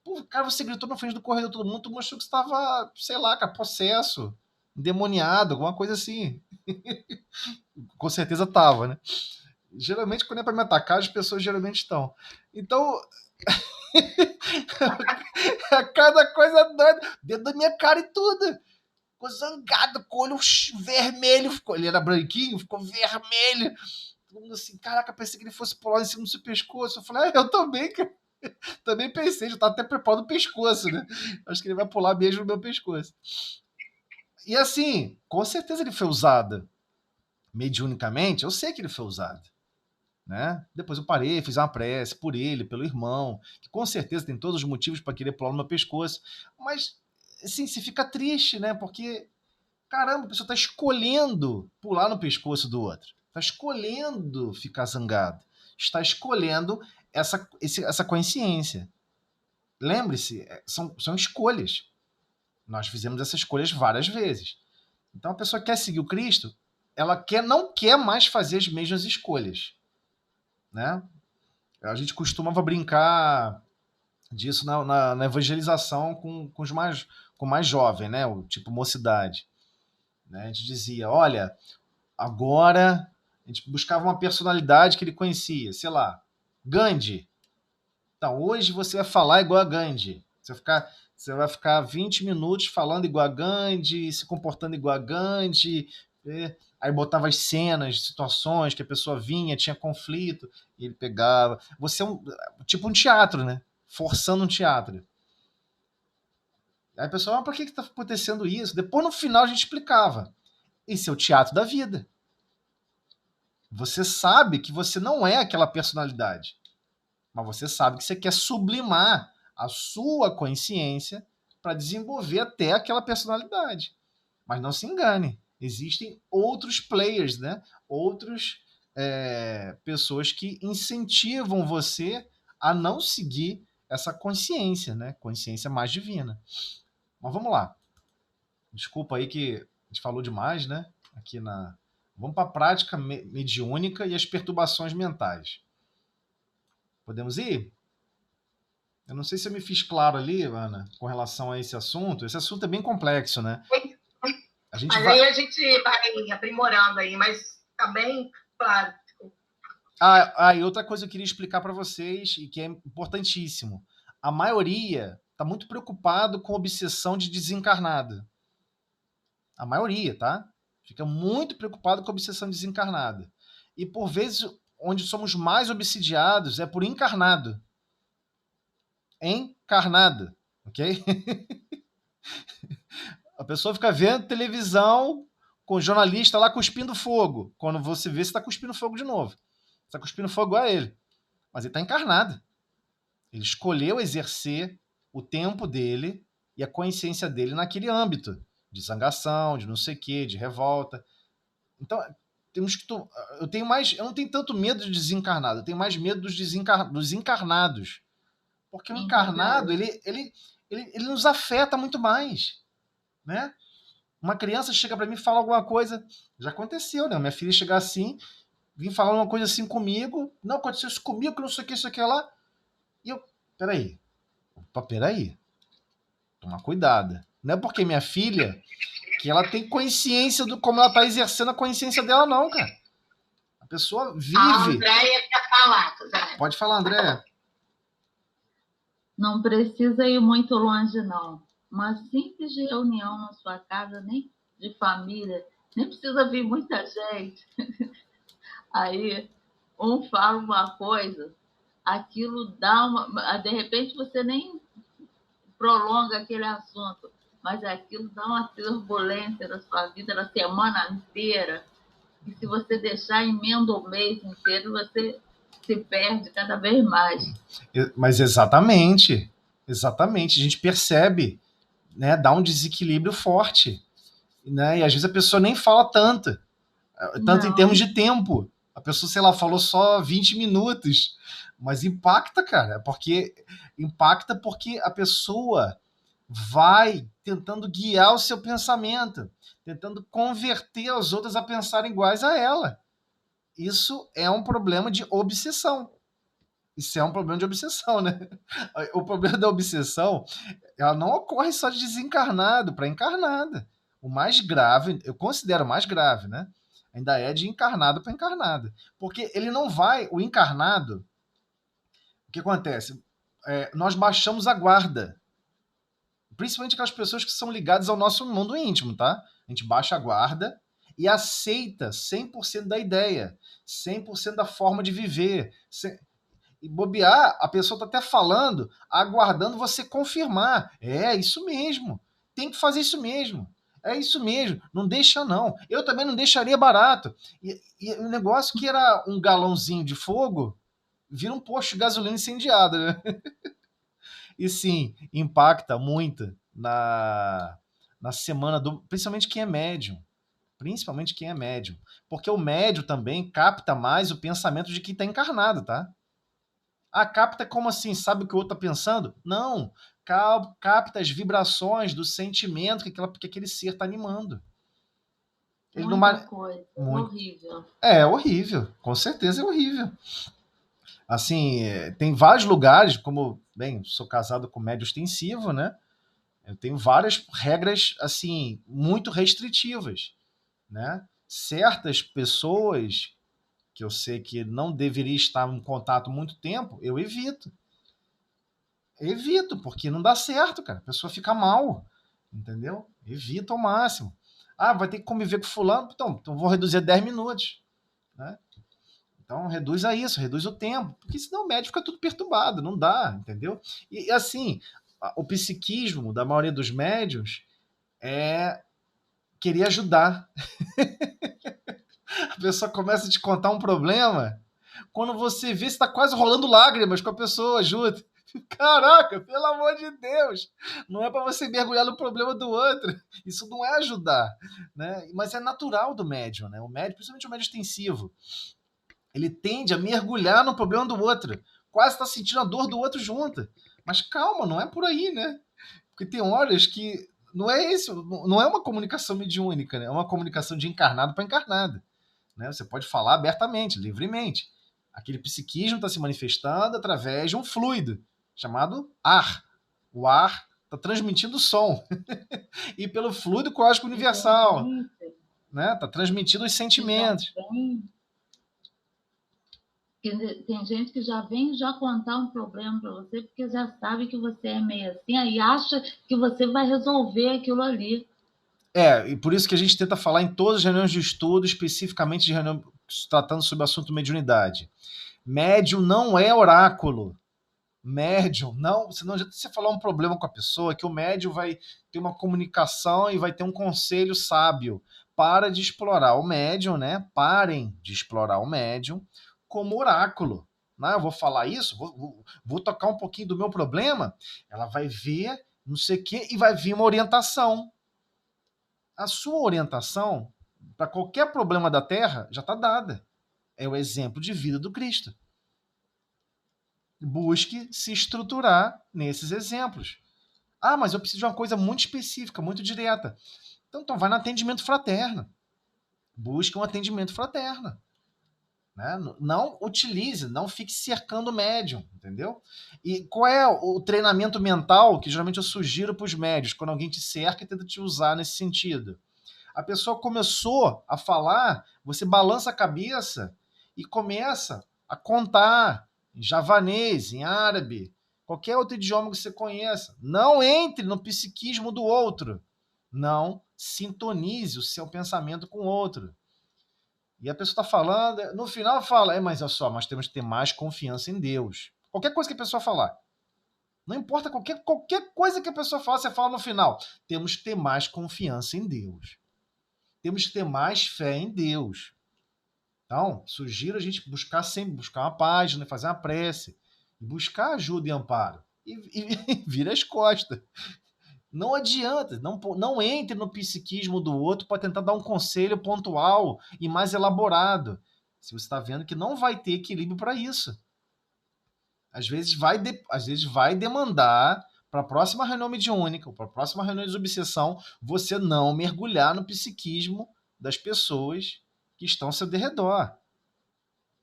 Speaker 1: Pô, cara, você gritou na frente do corredor, todo mundo achou que você estava, sei lá, cara, possesso, endemoniado, alguma coisa assim. Com certeza tava, né? Geralmente, quando é pra me atacar, as pessoas geralmente estão. Então, cada coisa doida, dentro da minha cara e tudo. Ficou zangado, com o olho vermelho. Ele era branquinho, ficou vermelho. Todo mundo assim, caraca, pensei que ele fosse pular em cima do seu pescoço. Eu falei, eu também, cara. Também pensei, já tava até preparado o pescoço, né? Acho que ele vai pular mesmo no meu pescoço. E assim, com certeza ele foi usado mediunicamente, eu sei que ele foi usado. Né? Depois eu parei, fiz uma prece por ele, pelo irmão, que com certeza tem todos os motivos para querer pular no meu pescoço, mas assim, você fica triste, né? Porque, caramba, a pessoa está escolhendo pular no pescoço do outro. Está escolhendo ficar zangado. Está escolhendo essa consciência. Lembre-se, são escolhas. Nós fizemos essas escolhas várias vezes. Então a pessoa quer seguir o Cristo, ela não quer mais fazer as mesmas escolhas. Né? A gente costumava brincar disso na evangelização com mais jovem, né? O tipo mocidade. Né? A gente dizia, olha, agora a gente buscava uma personalidade que ele conhecia, sei lá, Gandhi. Então, hoje você vai falar igual a Gandhi. Você vai ficar 20 minutos falando igual a Gandhi, se comportando igual a Gandhi. Aí botava as cenas, situações que a pessoa vinha, tinha conflito, e ele pegava. Você é tipo um teatro, né? Forçando um teatro. Aí a pessoa, por que está acontecendo isso? Depois, no final, a gente explicava. Esse é o teatro da vida. Você sabe que você não é aquela personalidade. Mas você sabe que você quer sublimar a sua consciência para desenvolver até aquela personalidade. Mas não se engane. Existem outros players, né? Outras pessoas que incentivam você a não seguir essa consciência, né? Consciência mais divina. Mas vamos lá. Desculpa aí que a gente falou demais, né? Vamos para a prática mediúnica e as perturbações mentais. Podemos ir? Eu não sei se eu me fiz claro ali, Ana, com relação a esse assunto. Esse assunto é bem complexo, né?
Speaker 2: Aí a gente vai aprimorando aí, mas tá bem claro.
Speaker 1: E outra coisa que eu queria explicar para vocês, e que é importantíssimo. A maioria está muito preocupado com obsessão de desencarnado. A maioria, tá? Fica muito preocupado com obsessão de desencarnado. E por vezes, onde somos mais obsidiados é por encarnado. Encarnado, ok? A pessoa fica vendo televisão com o jornalista lá cuspindo fogo. Quando você vê, você está cuspindo fogo de novo. Você está cuspindo fogo igual a ele. Mas ele está encarnado. Ele escolheu exercer o tempo dele e a consciência dele naquele âmbito de zangação, de não sei o quê, de revolta. Então, eu não tenho tanto medo de desencarnado, eu tenho mais medo dos encarnados. Porque o encarnado, ele nos afeta muito mais, né? Uma criança chega para mim e fala alguma coisa, já aconteceu, né? Minha filha chegar assim, vir falar uma coisa assim comigo, não, aconteceu isso comigo, que não sei o que, isso aqui lá, e eu, peraí, toma cuidado. Não é porque minha filha que ela tem consciência do como ela está exercendo a consciência dela, não, cara. A pessoa vive... A
Speaker 2: Andréia quer falar, Zé.
Speaker 1: Pode falar, Andréia.
Speaker 4: Não precisa ir muito longe, não. Uma simples reunião na sua casa, nem de família, nem precisa vir muita gente. Aí, um fala uma coisa, aquilo dá uma... De repente, você nem prolonga aquele assunto, mas aquilo dá uma turbulência na sua vida na semana inteira. E se você deixar, emenda o mês inteiro, você se perde cada vez mais.
Speaker 1: Mas exatamente. A gente percebe, né, dá um desequilíbrio forte. Né? E às vezes a pessoa nem fala tanto em termos de tempo. A pessoa, sei lá, falou só 20 minutos. Mas impacta, cara. Impacta porque a pessoa vai tentando guiar o seu pensamento, tentando converter as outras a pensarem iguais a ela. Isso é um problema de obsessão. Né? O problema da obsessão, ela não ocorre só de desencarnado para encarnado. O mais grave, eu considero mais grave, né? Ainda é de encarnado para encarnado. Porque ele não vai, o encarnado, o que acontece? Nós baixamos a guarda. Principalmente aquelas pessoas que são ligadas ao nosso mundo íntimo, tá? A gente baixa a guarda e aceita 100% da ideia, 100% da forma de viver. E bobear, a pessoa está até falando, aguardando você confirmar. É isso mesmo. Tem que fazer isso mesmo. É isso mesmo. Não deixa, não. Eu também não deixaria barato. E o negócio que era um galãozinho de fogo vira um posto de gasolina incendiado, né? E sim, impacta muito, na semana principalmente quem é médium. Principalmente quem é médium. Porque o médium também capta mais o pensamento de quem está encarnado, tá? Capta como assim? Sabe o que o outro está pensando? Não. Capta as vibrações do sentimento que aquele ser está animando.
Speaker 4: Muita coisa. Horrível.
Speaker 1: É horrível. Com certeza é horrível. Assim, tem vários lugares, como, bem, sou casado com médio extensivo, né? Eu tenho várias regras, assim, muito restritivas, né? Certas pessoas que eu sei que não deveria estar em contato muito tempo, eu evito. Evito, porque não dá certo, cara. A pessoa fica mal, entendeu? Evito ao máximo. Vai ter que conviver com fulano? Então vou reduzir a 10 minutos, né? Então reduz a isso, reduz o tempo, porque senão o médico fica tudo perturbado, não dá, entendeu? E assim, o psiquismo da maioria dos médios é querer ajudar. A pessoa começa a te contar um problema, quando você vê, você tá quase rolando lágrimas com a pessoa, ajuda. Caraca, pelo amor de Deus, não é para você mergulhar no problema do outro, isso não é ajudar, né? Mas é natural do médium, né? O médium, principalmente o médium extensivo, ele tende a mergulhar no problema do outro, quase está sentindo a dor do outro junto. Mas calma, não é por aí, né? Porque tem horas que não é isso, não é uma comunicação mediúnica, né? É uma comunicação de encarnado para encarnado, né? Você pode falar abertamente, livremente. Aquele psiquismo está se manifestando através de um fluido chamado ar. O ar está transmitindo som. E pelo fluido cósmico universal, né? Está transmitindo os sentimentos.
Speaker 4: Tem gente que já vem contar um problema para você porque já sabe que você é meio assim, aí acha que você vai resolver aquilo ali.
Speaker 1: E por isso que a gente tenta falar em todas as reuniões de estudo, especificamente de reunião tratando sobre o assunto mediunidade. Médium não é oráculo. Médium, não, senão já você falar um problema com a pessoa, que o médium vai ter uma comunicação e vai ter um conselho sábio. Para de explorar o médium, né? Parem de explorar o médium como oráculo. Não, eu vou falar isso, vou tocar um pouquinho do meu problema, ela vai ver não sei o quê e vai vir uma orientação. A sua orientação para qualquer problema da Terra já está dada. É o exemplo de vida do Cristo. Busque se estruturar nesses exemplos. Mas eu preciso de uma coisa muito específica, muito direta. Então vai no atendimento fraterno. Busque um atendimento fraterno. Né? Não utilize, não fique cercando o médium, entendeu? E qual é o treinamento mental que geralmente eu sugiro para os médios, quando alguém te cerca e tenta te usar nesse sentido? A pessoa começou a falar, você balança a cabeça e começa a contar em javanês, em árabe, qualquer outro idioma que você conheça. Não entre no psiquismo do outro. Não sintonize o seu pensamento com o outro. E a pessoa está falando, no final fala, mas olha só, nós temos que ter mais confiança em Deus. Qualquer coisa que a pessoa falar. Não importa qualquer coisa que a pessoa fala, você fala no final. Temos que ter mais confiança em Deus. Temos que ter mais fé em Deus. Então, sugiro a gente buscar uma página, fazer uma prece, buscar ajuda e amparo. E vira as costas. Não adianta, não entre no psiquismo do outro para tentar dar um conselho pontual e mais elaborado. Se você está vendo que não vai ter equilíbrio para isso. Às vezes vai demandar para a próxima reunião mediúnica, ou para a próxima reunião de desobsessão, você não mergulhar no psiquismo das pessoas que estão ao seu derredor.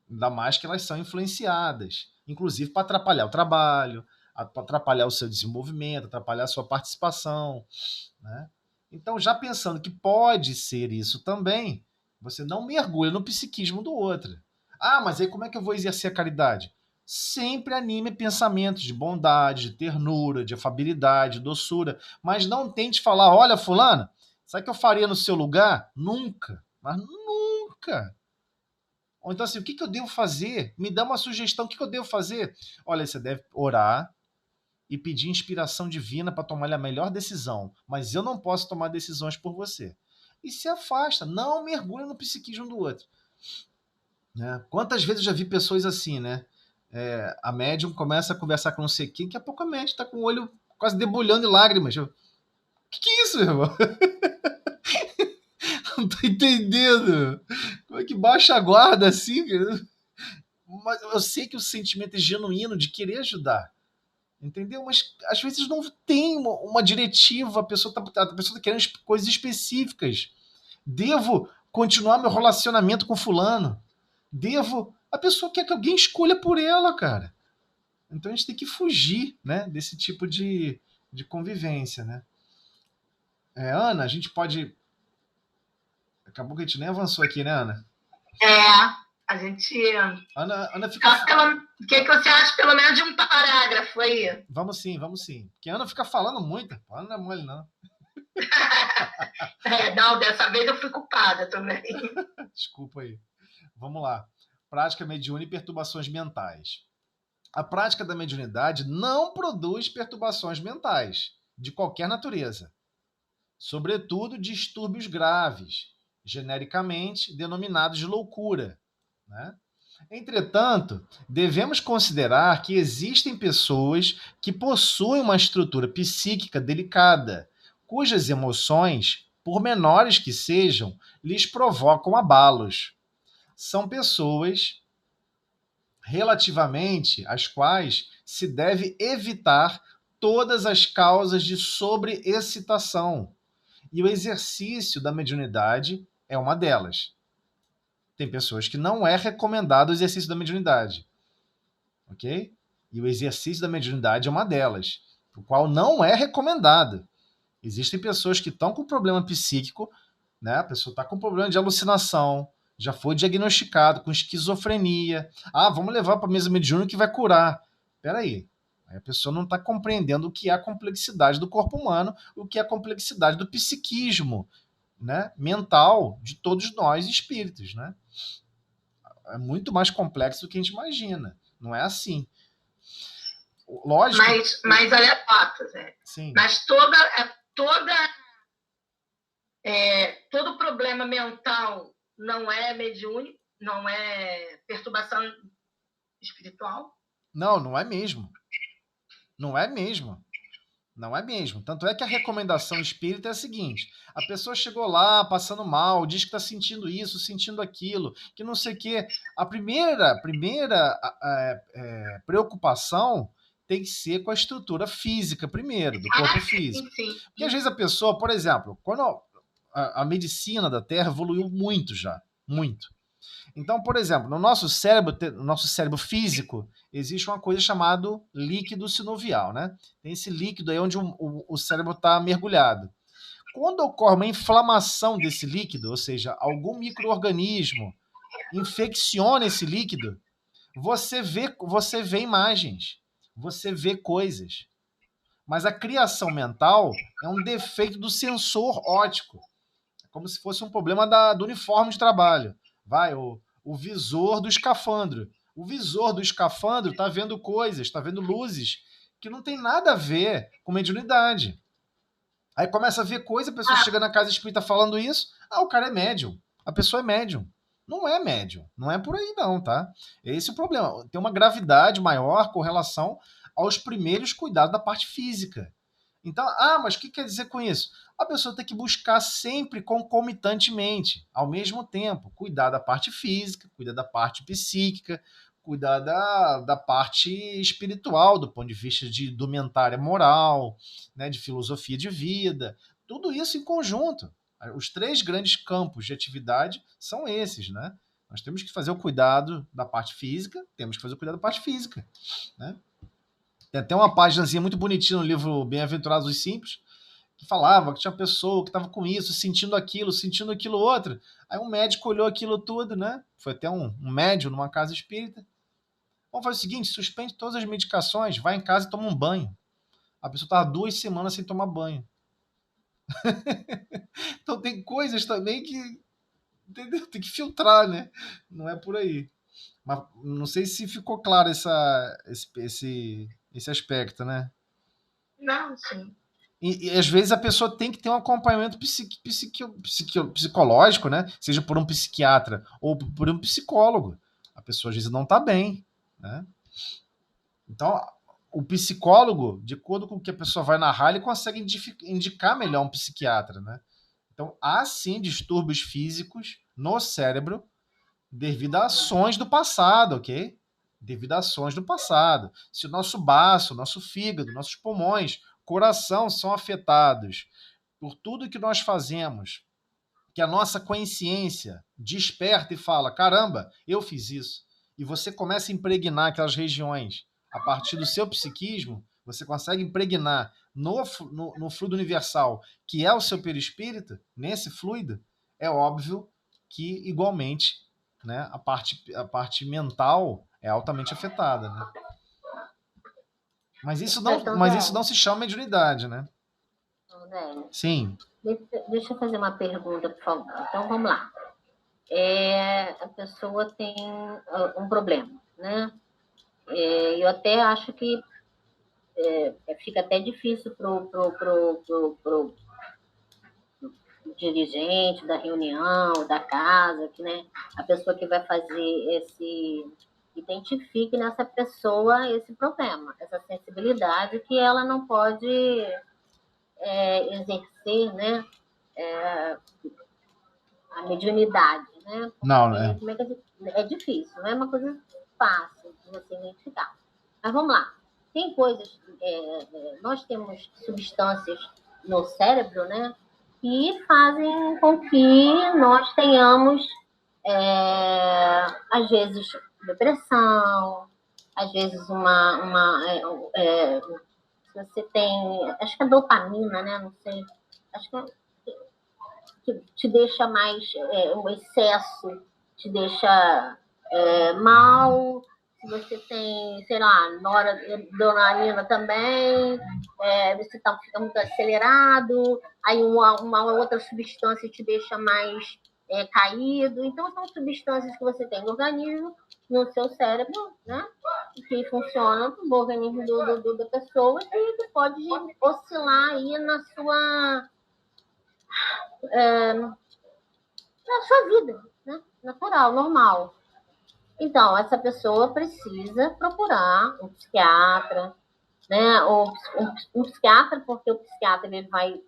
Speaker 1: Ainda mais que elas são influenciadas, inclusive para atrapalhar o trabalho, para atrapalhar o seu desenvolvimento, atrapalhar a sua participação. Né? Então, já pensando que pode ser isso também, você não mergulha no psiquismo do outro. Mas aí como é que eu vou exercer a caridade? Sempre anime pensamentos de bondade, de ternura, de afabilidade, de doçura, mas não tente falar, olha, fulano, sabe o que eu faria no seu lugar? Nunca, mas nunca. Ou então assim, o que eu devo fazer? Me dá uma sugestão, o que eu devo fazer? Olha, você deve orar e pedir inspiração divina para tomar a melhor decisão, mas eu não posso tomar decisões por você. E se afasta, não mergulha no psiquismo do outro. Né? Quantas vezes eu já vi pessoas assim, né? A médium começa a conversar com não sei quem, daqui a pouco a médium está com o olho quase debulhando em lágrimas. Que é isso, meu irmão? Não tô entendendo. Como é que baixa a guarda assim? Mas eu sei que o sentimento é genuíno de querer ajudar. Entendeu? Mas às vezes não tem uma diretiva, a pessoa tá querendo coisas específicas. Devo continuar meu relacionamento com fulano? Devo... A pessoa quer que alguém escolha por ela, cara. Então a gente tem que fugir, né, desse tipo de convivência, né? Ana, a gente pode... Acabou que a gente nem avançou aqui, né, Ana?
Speaker 2: A gente...
Speaker 1: Ana fica...
Speaker 2: O que você acha, pelo menos, de um parágrafo aí?
Speaker 1: Vamos sim. Porque a Ana fica falando muito. A Ana não é mole, não.
Speaker 2: Não, dessa vez eu fui culpada também.
Speaker 1: Desculpa aí. Vamos lá. Prática mediúnica e perturbações mentais. A prática da mediunidade não produz perturbações mentais, de qualquer natureza. Sobretudo distúrbios graves, genericamente denominados de loucura, né? Entretanto, devemos considerar que existem pessoas que possuem uma estrutura psíquica delicada, cujas emoções, por menores que sejam, lhes provocam abalos. São pessoas relativamente às quais se deve evitar todas as causas de sobreexcitação, e o exercício da mediunidade é uma delas. Tem pessoas que não é recomendado o exercício da mediunidade, ok? E o exercício da mediunidade é uma delas, o qual não é recomendado. Existem pessoas que estão com problema psíquico, né? A pessoa está com problema de alucinação, já foi diagnosticado com esquizofrenia. Vamos levar para a mesa mediúnica que vai curar. Espera aí. A pessoa não está compreendendo o que é a complexidade do corpo humano, o que é a complexidade do psiquismo, né, mental de todos nós espíritos, né? É muito mais complexo do que a gente imagina. Não é assim. Lógico.
Speaker 2: Mas olha fato, Zé.
Speaker 1: Sim.
Speaker 2: Mas todo problema mental não é mediúnico, não é perturbação espiritual?
Speaker 1: Não é mesmo. Não é mesmo. Não é mesmo. Tanto é que a recomendação espírita é a seguinte: a pessoa chegou lá passando mal, diz que está sentindo isso, sentindo aquilo, que não sei o quê. A primeira preocupação tem que ser com a estrutura física primeiro, do corpo físico.
Speaker 2: Sim.
Speaker 1: Porque às vezes a pessoa, por exemplo, quando a medicina da Terra evoluiu muito já, muito. Então, por exemplo, no nosso cérebro físico, existe uma coisa chamada líquido sinovial, né? Tem esse líquido aí onde o cérebro está mergulhado. Quando ocorre uma inflamação desse líquido, ou seja, algum micro-organismo infecciona esse líquido, você vê imagens, você vê coisas. Mas a criação mental é um defeito do sensor óptico. É como se fosse um problema do uniforme de trabalho. O visor do escafandro. O visor do escafandro está vendo coisas, está vendo luzes que não tem nada a ver com mediunidade. Aí começa a ver coisa, a pessoa chega na casa espírita falando isso, o cara é médium. A pessoa é médium. Não é médium. Não é por aí não, tá? Esse é o problema. Tem uma gravidade maior com relação aos primeiros cuidados da parte física. Então, mas o que quer dizer com isso? A pessoa tem que buscar sempre concomitantemente, ao mesmo tempo, cuidar da parte física, cuidar da parte psíquica, cuidar da parte espiritual, do ponto de vista de indumentária moral, né, de filosofia de vida, tudo isso em conjunto. Os 3 grandes campos de atividade são esses, né? Nós temos que fazer o cuidado da parte física, temos que fazer o cuidado da parte física, né? Tem até uma páginazinha muito bonitinha no livro Bem-aventurados os Simples, que falava que tinha uma pessoa que estava com isso, sentindo aquilo outro. Aí um médico olhou aquilo tudo, né? Foi até um médium numa casa espírita. Vamos fazer o seguinte: suspende todas as medicações, vai em casa e toma um banho. A pessoa estava 2 semanas sem tomar banho. Então tem coisas também que, entendeu? Tem que filtrar, né? Não é por aí. Mas não sei se ficou claro esse aspecto, né?
Speaker 2: Não, sim.
Speaker 1: E às vezes a pessoa tem que ter um acompanhamento psicológico, né? Seja por um psiquiatra ou por um psicólogo. A pessoa às vezes não está bem, né? Então, o psicólogo, de acordo com o que a pessoa vai narrar, ele consegue indicar melhor um psiquiatra, né? Então, há sim distúrbios físicos no cérebro devido a ações do passado, ok? Devido a ações do passado. Se o nosso baço, nosso fígado, nossos pulmões, coração são afetados por tudo que nós fazemos, que a nossa consciência desperta e fala, caramba, eu fiz isso. E você começa a impregnar aquelas regiões a partir do seu psiquismo, você consegue impregnar no fluido universal, que é o seu perispírito, nesse fluido, é óbvio que, igualmente, né, a parte mental é altamente afetada. Né? Mas isso não se chama mediunidade, né? Sim.
Speaker 3: Deixa eu fazer uma pergunta, por favor. Então, vamos lá. A pessoa tem um problema, né? Eu até acho que fica até difícil pro dirigente da reunião, da casa, que, né, a pessoa que vai fazer identifique nessa pessoa esse problema, essa sensibilidade que ela não pode exercer, né, a mediunidade, né?
Speaker 1: Não,
Speaker 3: é difícil, não é uma coisa fácil de você identificar. Mas vamos lá. Tem coisas, nós temos substâncias no cérebro, né, que fazem com que nós tenhamos, às vezes, depressão, às vezes se você tem, acho que é dopamina, né, não sei, acho que te deixa mais, um excesso te deixa mal. Se você tem, sei lá, noradrenalina também, você fica muito acelerado, aí uma outra substância te deixa mais caído. Então, são substâncias que você tem no organismo, no seu cérebro, né? Que funcionam no organismo da pessoa e que pode oscilar aí na sua vida, né? Natural, normal. Então, essa pessoa precisa procurar um psiquiatra, né? Ou um psiquiatra, porque o psiquiatra ele vai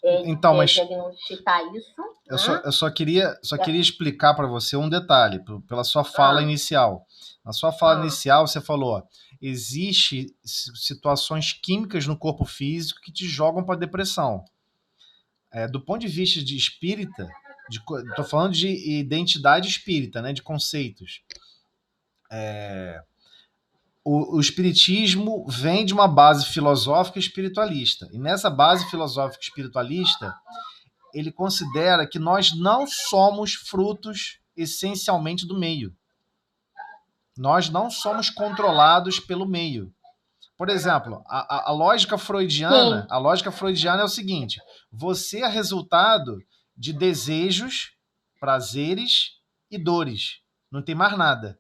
Speaker 3: diagnosticar isso.
Speaker 1: Eu só queria explicar para você um detalhe, pela sua fala inicial. Na sua fala inicial, você falou, existe situações químicas no corpo físico que te jogam para depressão. Do ponto de vista de espírita, estou falando de identidade espírita, né, de conceitos. O espiritismo vem de uma base filosófica espiritualista. E nessa base filosófica espiritualista, ele considera que nós não somos frutos essencialmente do meio. Nós não somos controlados pelo meio. Por exemplo, a lógica freudiana, é o seguinte: você é resultado de desejos, prazeres e dores. Não tem mais nada.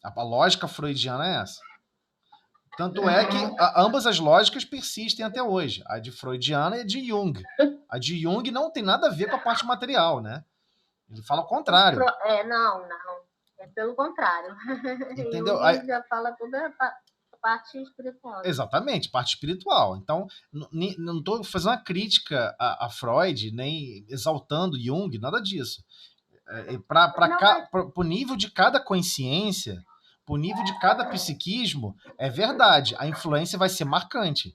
Speaker 1: A lógica freudiana é essa. Tanto é que ambas as lógicas persistem até hoje. A de freudiana e a de Jung. A de Jung não tem nada a ver com a parte material, né? Ele fala o contrário.
Speaker 3: Não. É pelo contrário.
Speaker 1: Entendeu?
Speaker 3: Ele já fala toda a parte espiritual.
Speaker 1: Exatamente, parte espiritual. Então, não estou fazendo uma crítica a Freud, nem exaltando Jung, nada disso. Para o nível de cada consciência, para o nível de cada psiquismo, é verdade, a influência vai ser marcante.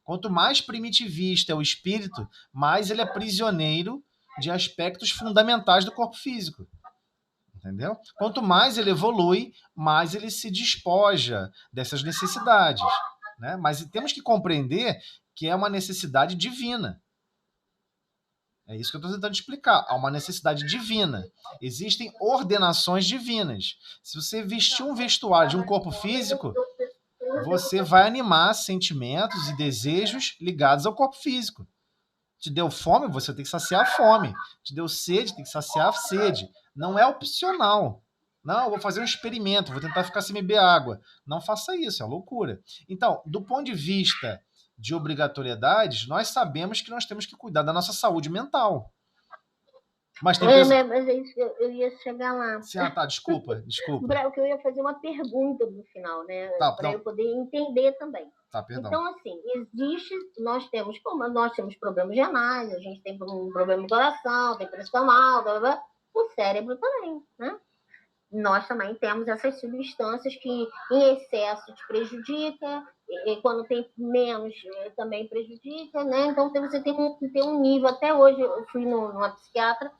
Speaker 1: Quanto mais primitivista é o espírito, mais ele é prisioneiro de aspectos fundamentais do corpo físico. Entendeu? Quanto mais ele evolui, mais ele se despoja dessas necessidades. Né? Mas temos que compreender que é uma necessidade divina. É isso que eu estou tentando explicar. Há uma necessidade divina. Existem ordenações divinas. Se você vestir um vestuário de um corpo físico, você vai animar sentimentos e desejos ligados ao corpo físico. Te deu fome, você tem que saciar a fome. Te deu sede, tem que saciar a sede. Não é opcional. Não, eu vou fazer um experimento, vou tentar ficar sem beber água. Não faça isso, é loucura. Então, do ponto de vista de obrigatoriedades, nós sabemos que nós temos que cuidar da nossa saúde mental. Mas tem pessoas...
Speaker 3: Mas eu ia chegar lá.
Speaker 1: Sim, tá, desculpa.
Speaker 3: Porque eu ia fazer uma pergunta no final, né?
Speaker 1: Tá,
Speaker 3: para eu poder entender também.
Speaker 1: Tá, perdão.
Speaker 3: Então, assim, nós temos problemas renais, a gente tem um problema no coração, tem pressão alta, blá, blá, o cérebro também, né? Nós também temos essas substâncias que em excesso te prejudica, e quando tem menos também prejudica, né? Então você tem um nível. Até hoje eu fui numa psiquiatra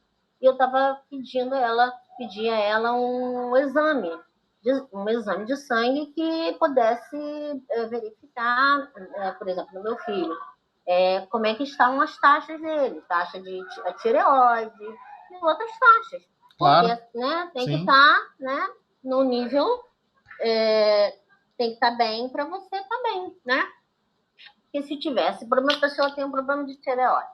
Speaker 3: e eu estava pedia a ela um exame de sangue que pudesse verificar, por exemplo, no meu filho, como é que estão as taxas dele, taxa de tireoide e outras taxas.
Speaker 1: Claro.
Speaker 3: Porque, né, tem que estar, né, no nível, tem que estar bem para você estar bem, né? Porque se tivesse, por uma pessoa tem um problema de tireoide,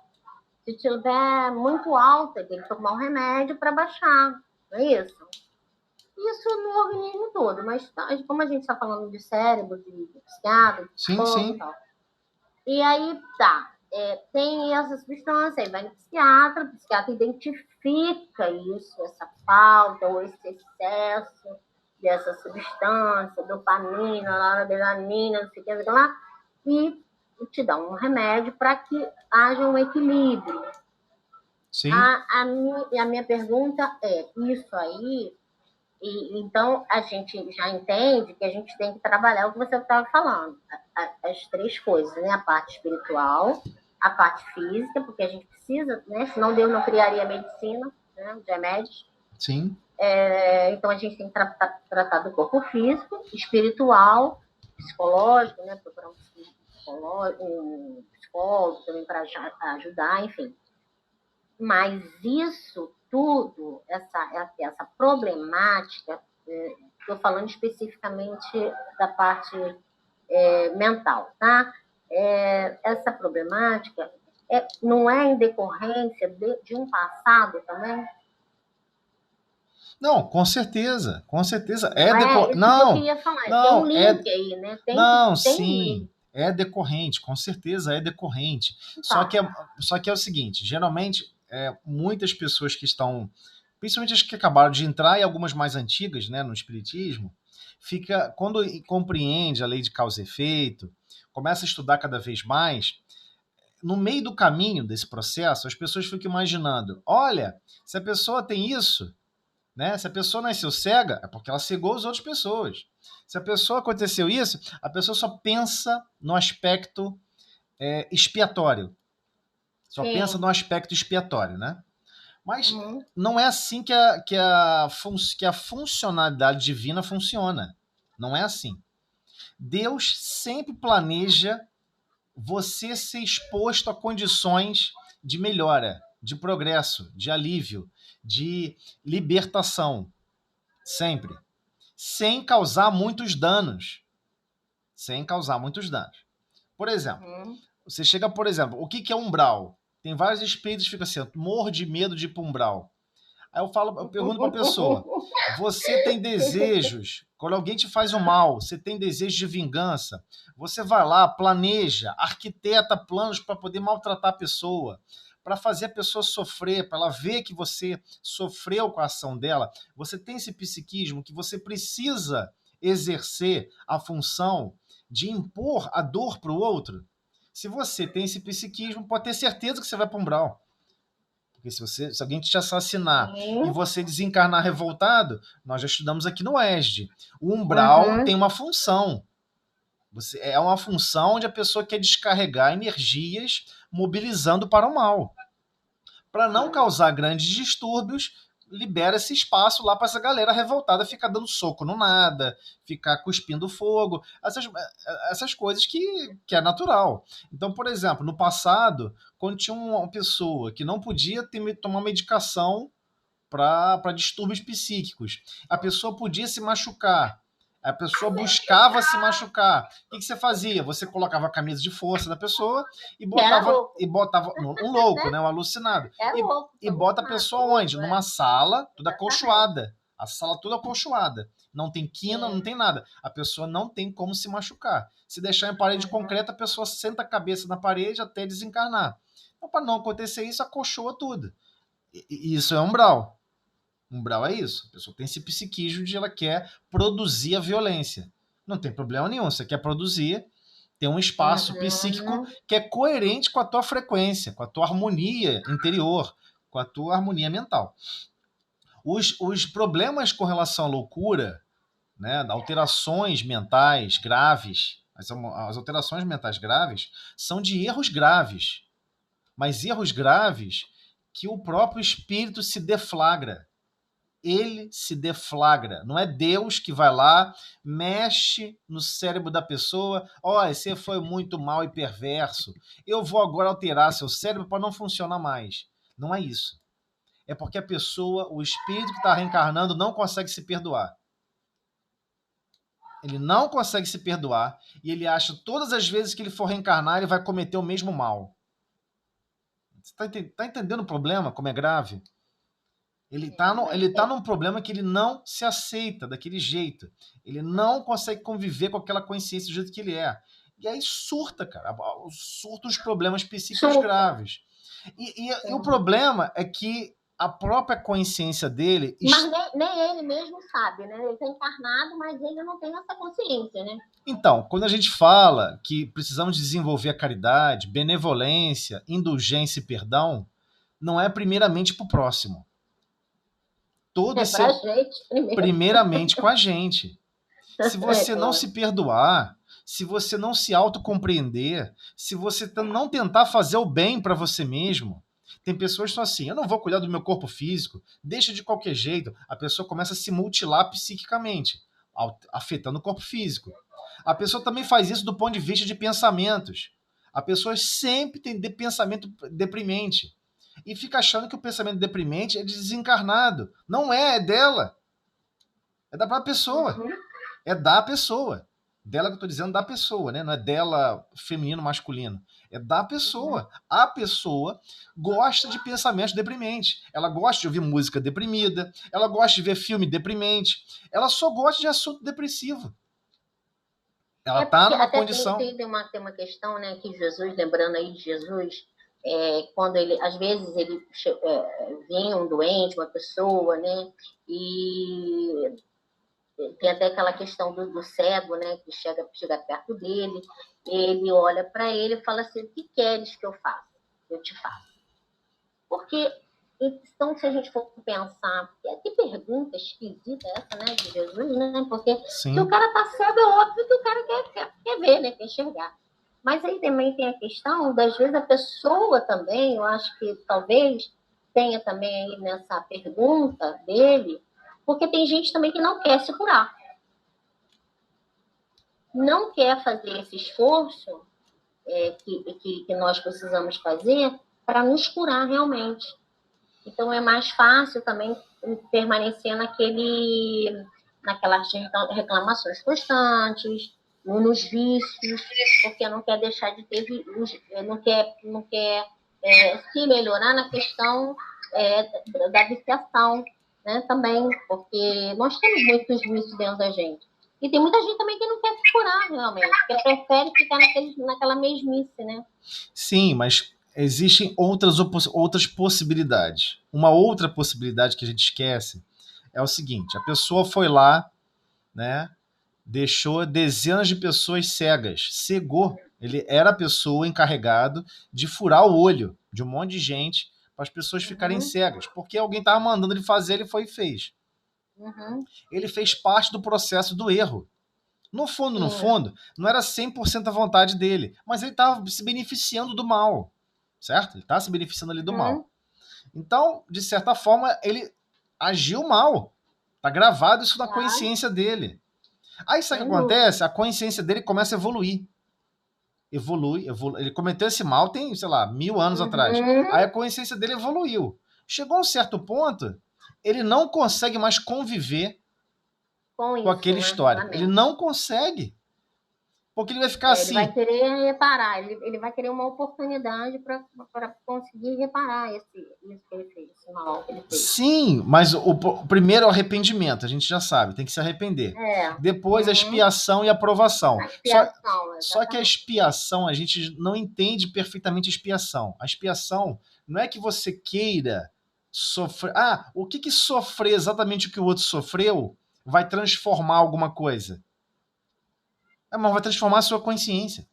Speaker 3: se tiver muito alta, tem que tomar um remédio para baixar, não é isso? Isso no organismo todo, mas como a gente está falando de cérebro, de psiquiatra, de corpo e tal. E aí tem essa substância, aí vai no psiquiatra, o psiquiatra identifica isso, essa falta ou esse excesso dessa substância, dopamina, noradrenalina, não sei o que lá, e te dá um remédio para que haja um equilíbrio.
Speaker 1: Sim.
Speaker 3: A minha pergunta é, isso aí, então a gente já entende que a gente tem que trabalhar o que você estava falando, as três coisas, né? A parte espiritual, a parte física, porque a gente precisa, né? Senão Deus não criaria medicina, né? Os remédios.
Speaker 1: Sim.
Speaker 3: Então a gente tem que tratar do corpo físico, espiritual, psicológico, né? Procurar um psicólogo também para ajudar, enfim. Mas isso tudo, essa problemática, estou falando especificamente da parte mental, tá? Essa problemática não é em decorrência de um passado também?
Speaker 1: Não, com certeza.
Speaker 3: Não, eu queria falar.
Speaker 1: Não,
Speaker 3: tem um link aí, né?
Speaker 1: Sim. É decorrente, com certeza é decorrente. Tá. Só que é o seguinte, geralmente, muitas pessoas que estão, principalmente as que acabaram de entrar e algumas mais antigas, né, no espiritismo, quando compreende a lei de causa e efeito, começa a estudar cada vez mais, no meio do caminho desse processo, as pessoas ficam imaginando, olha, se a pessoa tem isso, né? Se a pessoa nasceu cega, é porque ela cegou as outras pessoas. Se a pessoa aconteceu isso, a pessoa só pensa no aspecto expiatório. Só pensa no aspecto expiatório, né? Mas não é assim que a funcionalidade divina funciona. Não é assim. Deus sempre planeja você ser exposto a condições de melhora, de progresso, de alívio, de libertação. Sempre. Sem causar muitos danos. Por exemplo, você chega, por exemplo, o que é umbral? Tem vários espíritos que ficam assim, morro de medo de ir para umbral. Aí eu pergunto para a pessoa, você tem desejos, quando alguém te faz um mal, você tem desejo de vingança, você vai lá, planeja, arquiteta planos para poder maltratar a pessoa, para fazer a pessoa sofrer, para ela ver que você sofreu com a ação dela, você tem esse psiquismo que você precisa exercer a função de impor a dor para o outro. Se você tem esse psiquismo, pode ter certeza que você vai para um umbral. Porque se alguém te assassinar e você desencarnar revoltado, nós já estudamos aqui no ESD. O umbral tem uma função. É uma função onde a pessoa quer descarregar energias mobilizando para o mal. Para não causar grandes distúrbios, libera esse espaço lá para essa galera revoltada ficar dando soco no nada, ficar cuspindo fogo, essas coisas que é natural. Então, por exemplo, no passado, quando tinha uma pessoa que não podia tomar medicação para distúrbios psíquicos, a pessoa podia se machucar, a pessoa buscava se machucar. O que você fazia? Você colocava a camisa de força da pessoa e botava um louco, né? Um alucinado. E bota a pessoa onde? Numa sala toda acolchoada. A sala toda acolchoada. Não tem quina, não tem nada. A pessoa não tem como se machucar. Se deixar em parede concreta, a pessoa senta a cabeça na parede até desencarnar. Então, para não acontecer isso, acolchoa tudo. E isso é umbral. Umbral é isso. A pessoa tem esse psiquismo de ela quer produzir a violência. Não tem problema nenhum. Você quer produzir, tem um espaço psíquico que é coerente com a tua frequência, com a tua harmonia interior, com a tua harmonia mental. Os problemas com relação à loucura, né, alterações mentais graves, as alterações mentais graves são de erros graves, mas erros graves que o próprio espírito se deflagra. Ele se deflagra. Não é Deus que vai lá, mexe no cérebro da pessoa. Olha, você foi muito mal e perverso. Eu vou agora alterar seu cérebro para não funcionar mais. Não é isso. É porque a pessoa, o espírito que está reencarnando, não consegue se perdoar. Ele não consegue se perdoar e ele acha todas as vezes que ele for reencarnar, ele vai cometer o mesmo mal. Você está entendendo o problema, como é grave? Ele está num problema que ele não se aceita daquele jeito. Ele não consegue conviver com aquela consciência do jeito que ele é. E aí surta, cara. Surta os problemas psíquicos graves. E o problema é que a própria consciência dele...
Speaker 3: Mas nem ele mesmo sabe, né? Ele está encarnado, mas ele não tem essa consciência, né?
Speaker 1: Então, quando a gente fala que precisamos desenvolver a caridade, benevolência, indulgência e perdão, não é primeiramente para o próximo.
Speaker 3: Todo esse é
Speaker 1: primeiramente com a gente. Se você não se perdoar, se você não se autocompreender, se você não tentar fazer o bem para você mesmo, tem pessoas que são assim, eu não vou cuidar do meu corpo físico, deixa de qualquer jeito, a pessoa começa a se mutilar psiquicamente, afetando o corpo físico. A pessoa também faz isso do ponto de vista de pensamentos. A pessoa sempre tem pensamento deprimente. E fica achando que o pensamento deprimente é de desencarnado. Não é, é dela. É da própria pessoa. É da pessoa. Dela que eu estou dizendo, da pessoa, né? Não é dela feminino, masculino. É da pessoa. A pessoa gosta de pensamentos deprimentes. Ela gosta de ouvir música deprimida. Ela gosta de ver filme deprimente. Ela só gosta de assunto depressivo. Ela está numa condição...
Speaker 3: Tem uma questão, né? Que Jesus, lembrando aí de Jesus... quando ele, às vezes ele vinha um doente, uma pessoa, né, e tem até aquela questão do cego, né, que chega perto dele, ele olha para ele e fala assim, o que queres que eu faça? Eu te faço. Porque, então, se a gente for pensar, que pergunta esquisita essa, né, de Jesus, né, porque
Speaker 1: Sim.
Speaker 3: Se o cara tá cego, é óbvio que o cara quer ver, né, quer enxergar. Mas aí também tem a questão, das vezes a pessoa também, eu acho que talvez tenha também aí nessa pergunta dele, porque tem gente também que não quer se curar. Não quer fazer esse esforço que nós precisamos fazer para nos curar realmente. Então é mais fácil também permanecer naquelas reclamações constantes, nos vícios, porque não quer deixar de ter, não quer se melhorar na questão da viciação, né, também, porque nós temos muitos vícios dentro da gente. E tem muita gente também que não quer se curar, realmente, que prefere ficar naquela mesmice, né?
Speaker 1: Sim, mas existem outras possibilidades. Uma outra possibilidade que a gente esquece é o seguinte, a pessoa foi lá, né, deixou dezenas de pessoas cegas, cegou. Ele era a pessoa encarregado de furar o olho de um monte de gente para as pessoas ficarem cegas, porque alguém estava mandando ele fazer, ele foi e fez. Ele fez parte do processo do erro. No fundo, não era 100% a vontade dele, mas ele estava se beneficiando do mal, certo? Ele está se beneficiando ali do mal. Então, de certa forma, ele agiu mal. Está gravado isso na consciência dele. Aí sabe o que acontece? A consciência dele começa a evoluir. Evolui. Ele cometeu esse mal tem, sei lá, 1000 anos atrás. Aí a consciência dele evoluiu. Chegou a um certo ponto, ele não consegue mais conviver com aquela história. Exatamente. Ele não consegue. Porque ele vai ficar assim...
Speaker 3: Ele vai querer reparar. Ele vai querer uma oportunidade para conseguir reparar isso que ele fez, esse mal que ele fez.
Speaker 1: Sim, mas o primeiro é o arrependimento. A gente já sabe, tem que se arrepender. Depois a expiação e a aprovação. Só que a expiação, a gente não entende perfeitamente a expiação. A expiação não é que você queira Sofrer. O que sofrer exatamente o que o outro sofreu vai transformar alguma coisa? Mas vai transformar a sua consciência.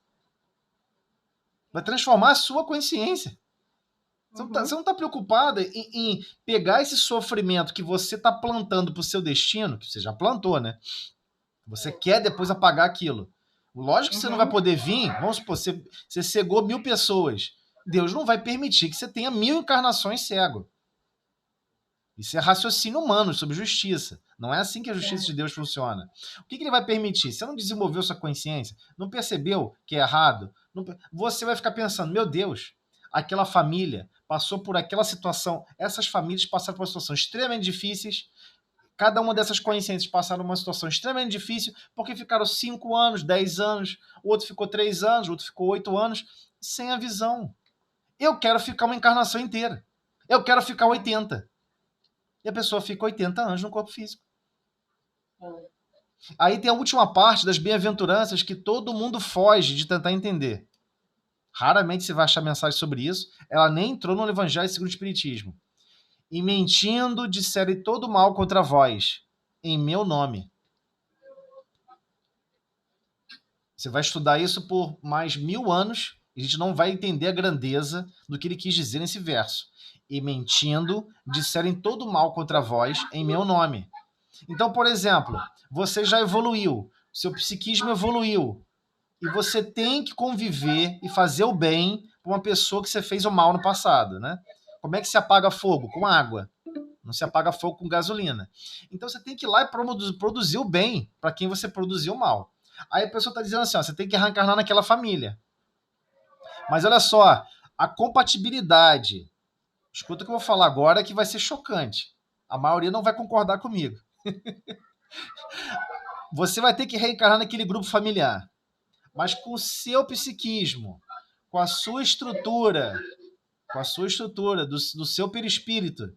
Speaker 1: Vai transformar a sua consciência. Você não está preocupada em pegar esse sofrimento que você está plantando para o seu destino, que você já plantou, né? Você quer depois apagar aquilo. Lógico que você não vai poder vir, vamos supor, você cegou 1000 pessoas. Deus não vai permitir que você tenha 1000 encarnações cego. Isso é raciocínio humano sobre justiça. Não é assim que a justiça de Deus funciona. O que ele vai permitir? Você não desenvolveu sua consciência? Não percebeu que é errado? Você vai ficar pensando, meu Deus, aquela família passou por aquela situação. Essas famílias passaram por uma situação extremamente difíceis. Cada uma dessas consciências passaram por uma situação extremamente difícil porque ficaram 5 anos, 10 anos, o outro ficou 3 anos, o outro ficou 8 anos, sem a visão. Eu quero ficar uma encarnação inteira. Eu quero ficar 80. E a pessoa fica 80 anos no corpo físico. Aí tem a última parte das bem-aventuranças que todo mundo foge de tentar entender. Raramente você vai achar mensagem sobre isso. Ela nem entrou no Evangelho segundo o Espiritismo. E mentindo disserem todo mal contra vós, em meu nome. Você vai estudar isso por mais 1000 anos e a gente não vai entender a grandeza do que ele quis dizer nesse verso. E mentindo disserem todo mal contra vós, em meu nome. Então, por exemplo, você já evoluiu, seu psiquismo evoluiu, e você tem que conviver e fazer o bem com uma pessoa que você fez o mal no passado, né? Como é que se apaga fogo? Com água. Não se apaga fogo com gasolina. Então você tem que ir lá e produzir o bem para quem você produziu o mal. Aí a pessoa está dizendo assim, ó, você tem que reencarnar naquela família. Mas olha só, a compatibilidade. Escuta o que eu vou falar agora que vai ser chocante. A maioria não vai concordar comigo. Você vai ter que reencarnar naquele grupo familiar. Mas com o seu psiquismo, com a sua estrutura, do seu perispírito,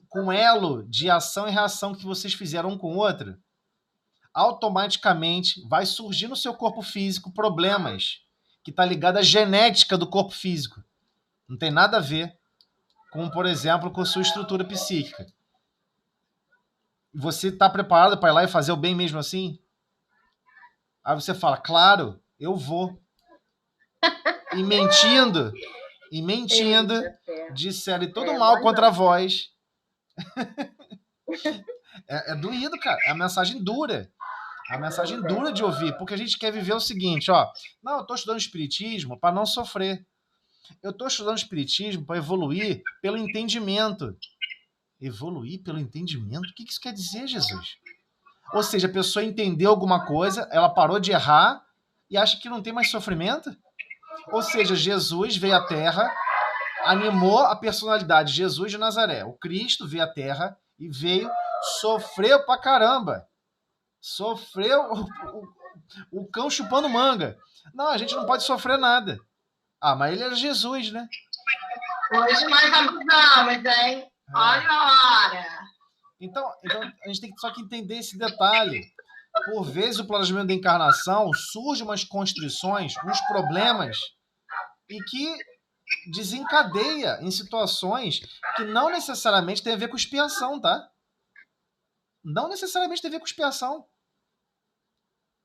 Speaker 1: com o elo de ação e reação que vocês fizeram um com o outro, automaticamente vai surgir no seu corpo físico problemas que está ligado à genética do corpo físico. Não tem nada a ver com, por exemplo, com a sua estrutura psíquica. Você está preparado para ir lá e fazer o bem mesmo assim? Aí você fala, claro, eu vou. E mentindo, disserem todo mal contra vós. É doído, cara. É a mensagem dura. É a mensagem dura de ouvir, porque a gente quer viver o seguinte, ó. Não, eu estou estudando espiritismo para não sofrer. Eu estou estudando espiritismo para evoluir pelo entendimento. Evoluir pelo entendimento? O que isso quer dizer, Jesus? Ou seja, a pessoa entendeu alguma coisa, ela parou de errar e acha que não tem mais sofrimento? Ou seja, Jesus veio à Terra, animou a personalidade de Jesus de Nazaré. O Cristo veio à Terra e veio, sofreu pra caramba. Sofreu o cão chupando manga. Não, a gente não pode sofrer nada. Mas ele era Jesus, né?
Speaker 2: Hoje nós abusamos, hein? Olha a hora.
Speaker 1: Então, a gente tem só que entender esse detalhe. Por vezes, o planejamento da encarnação surge umas constrições, uns problemas, e que desencadeia em situações que não necessariamente tem a ver com expiação, tá? Não necessariamente tem a ver com expiação.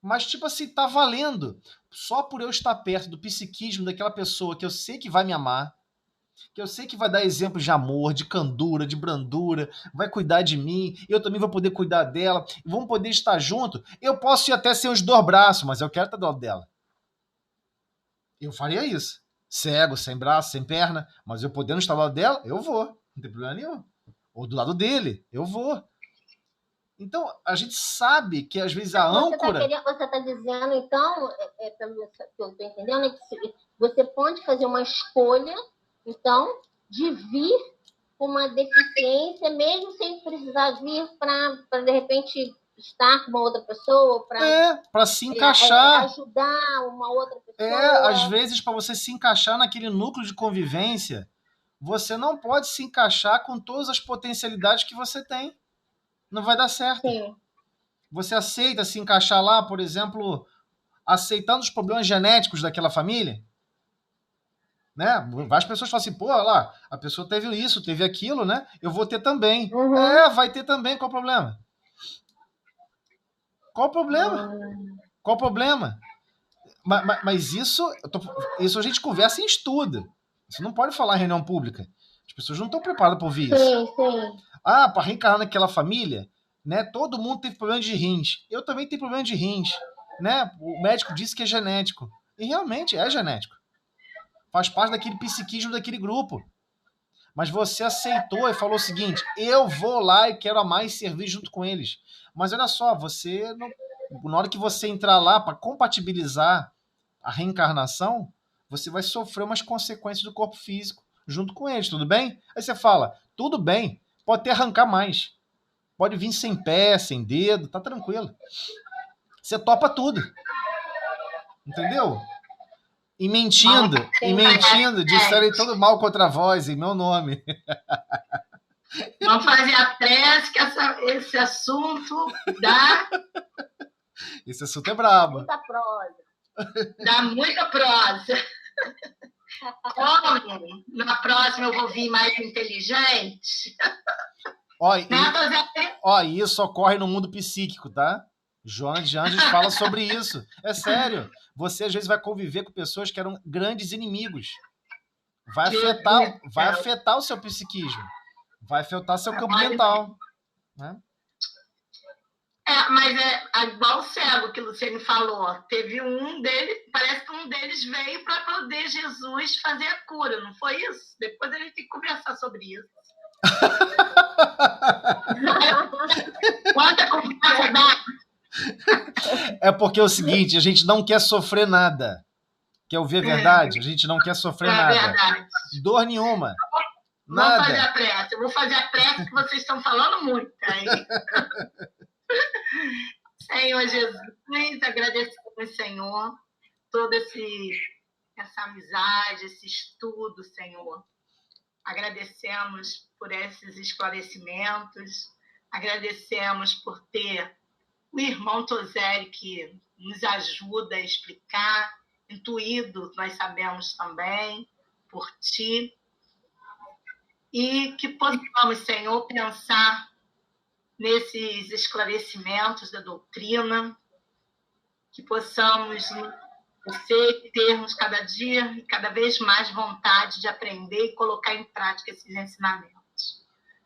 Speaker 1: Mas, tipo assim, tá valendo. Só por eu estar perto do psiquismo daquela pessoa que eu sei que vai me amar, que eu sei que vai dar exemplos de amor, de candura, de brandura, vai cuidar de mim, eu também vou poder cuidar dela, vamos poder estar junto. Eu posso ir até sem os 2 braços, mas eu quero estar do lado dela. Eu faria isso. Cego, sem braço, sem perna, mas eu podendo estar do lado dela, eu vou. Não tem problema nenhum. Ou do lado dele, eu vou. Então, a gente sabe que às vezes a âncora...
Speaker 3: Você está dizendo, então, pelo que eu estou entendendo, é que você pode fazer uma escolha, então, de vir com uma deficiência, mesmo sem precisar vir para de repente, estar com uma outra pessoa,
Speaker 1: para se encaixar.
Speaker 3: Ajudar uma outra pessoa.
Speaker 1: Às vezes, para você se encaixar naquele núcleo de convivência, você não pode se encaixar com todas as potencialidades que você tem. Não vai dar certo.
Speaker 3: Sim.
Speaker 1: Você aceita se encaixar lá, por exemplo, aceitando os problemas genéticos daquela família? Né? Várias pessoas falam assim, pô, olha lá, a pessoa teve isso, teve aquilo, né? Eu vou ter também. Vai ter também, qual o problema? Qual o problema? Qual o problema? Mas isso a gente conversa e estuda. Você não pode falar em reunião pública. As pessoas não estão preparadas para ouvir isso.
Speaker 3: Sim.
Speaker 1: Para reencarnar naquela família, né? Todo mundo teve problema de rins. Eu também tenho problema de rins, né? O médico disse que é genético. E realmente é genético. Faz parte daquele psiquismo daquele grupo. Mas você aceitou e falou o seguinte, eu vou lá e quero amar e servir junto com eles. Mas olha só, você não... na hora que você entrar lá para compatibilizar a reencarnação, você vai sofrer umas consequências do corpo físico junto com eles, tudo bem? Aí você fala, tudo bem, pode até arrancar mais. Pode vir sem pé, sem dedo, tá tranquilo. Você topa tudo. Entendeu? E mentindo, disserem todo mal contra vós em meu nome.
Speaker 2: Vamos fazer a prece que esse assunto dá...
Speaker 1: Esse assunto é brabo.
Speaker 3: Muita prosa.
Speaker 2: Dá muita prosa. Homem, na próxima eu vou vir mais inteligente.
Speaker 1: E isso ocorre no mundo psíquico, tá? Joana de Anjos fala sobre isso. É sério. Você, às vezes, vai conviver com pessoas que eram grandes inimigos. Vai afetar o seu psiquismo. Vai afetar seu campo mental. Né?
Speaker 2: Mas é igual o cego que o Luciano falou. Teve parece que um deles veio para poder Jesus fazer a cura, não foi isso? Depois a gente tem que conversar sobre isso. Quanta conversa dá?
Speaker 1: É porque é o seguinte, a gente não quer sofrer nada. Quer ouvir a verdade? A gente não quer sofrer nada.
Speaker 2: Verdade.
Speaker 1: Dor nenhuma.
Speaker 2: Vamos fazer a prece. Eu vou fazer a prece que vocês estão falando muito. Aí. Senhor Jesus, agradecemos, Senhor, toda essa amizade, esse estudo, Senhor. Agradecemos por esses esclarecimentos. Agradecemos por ter o irmão Toseri que nos ajuda a explicar, intuído, nós sabemos também, por ti. E que possamos, Senhor, pensar nesses esclarecimentos da doutrina, que possamos termos cada dia e cada vez mais vontade de aprender e colocar em prática esses ensinamentos.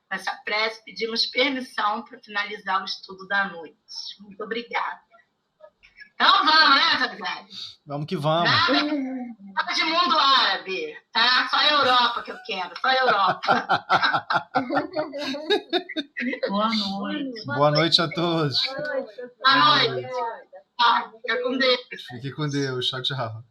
Speaker 2: Nessa prece, pedimos permissão para finalizar o estudo da noite. Muito obrigada. Então vamos, né, Zé?
Speaker 1: Vamos que vamos.
Speaker 2: Nada de mundo árabe, tá? Só a Europa que eu quero, só a Europa.
Speaker 4: Boa noite.
Speaker 1: Boa noite a todos.
Speaker 2: Boa noite. Fica com Deus.
Speaker 1: Fique com Deus. Tchau, tchau.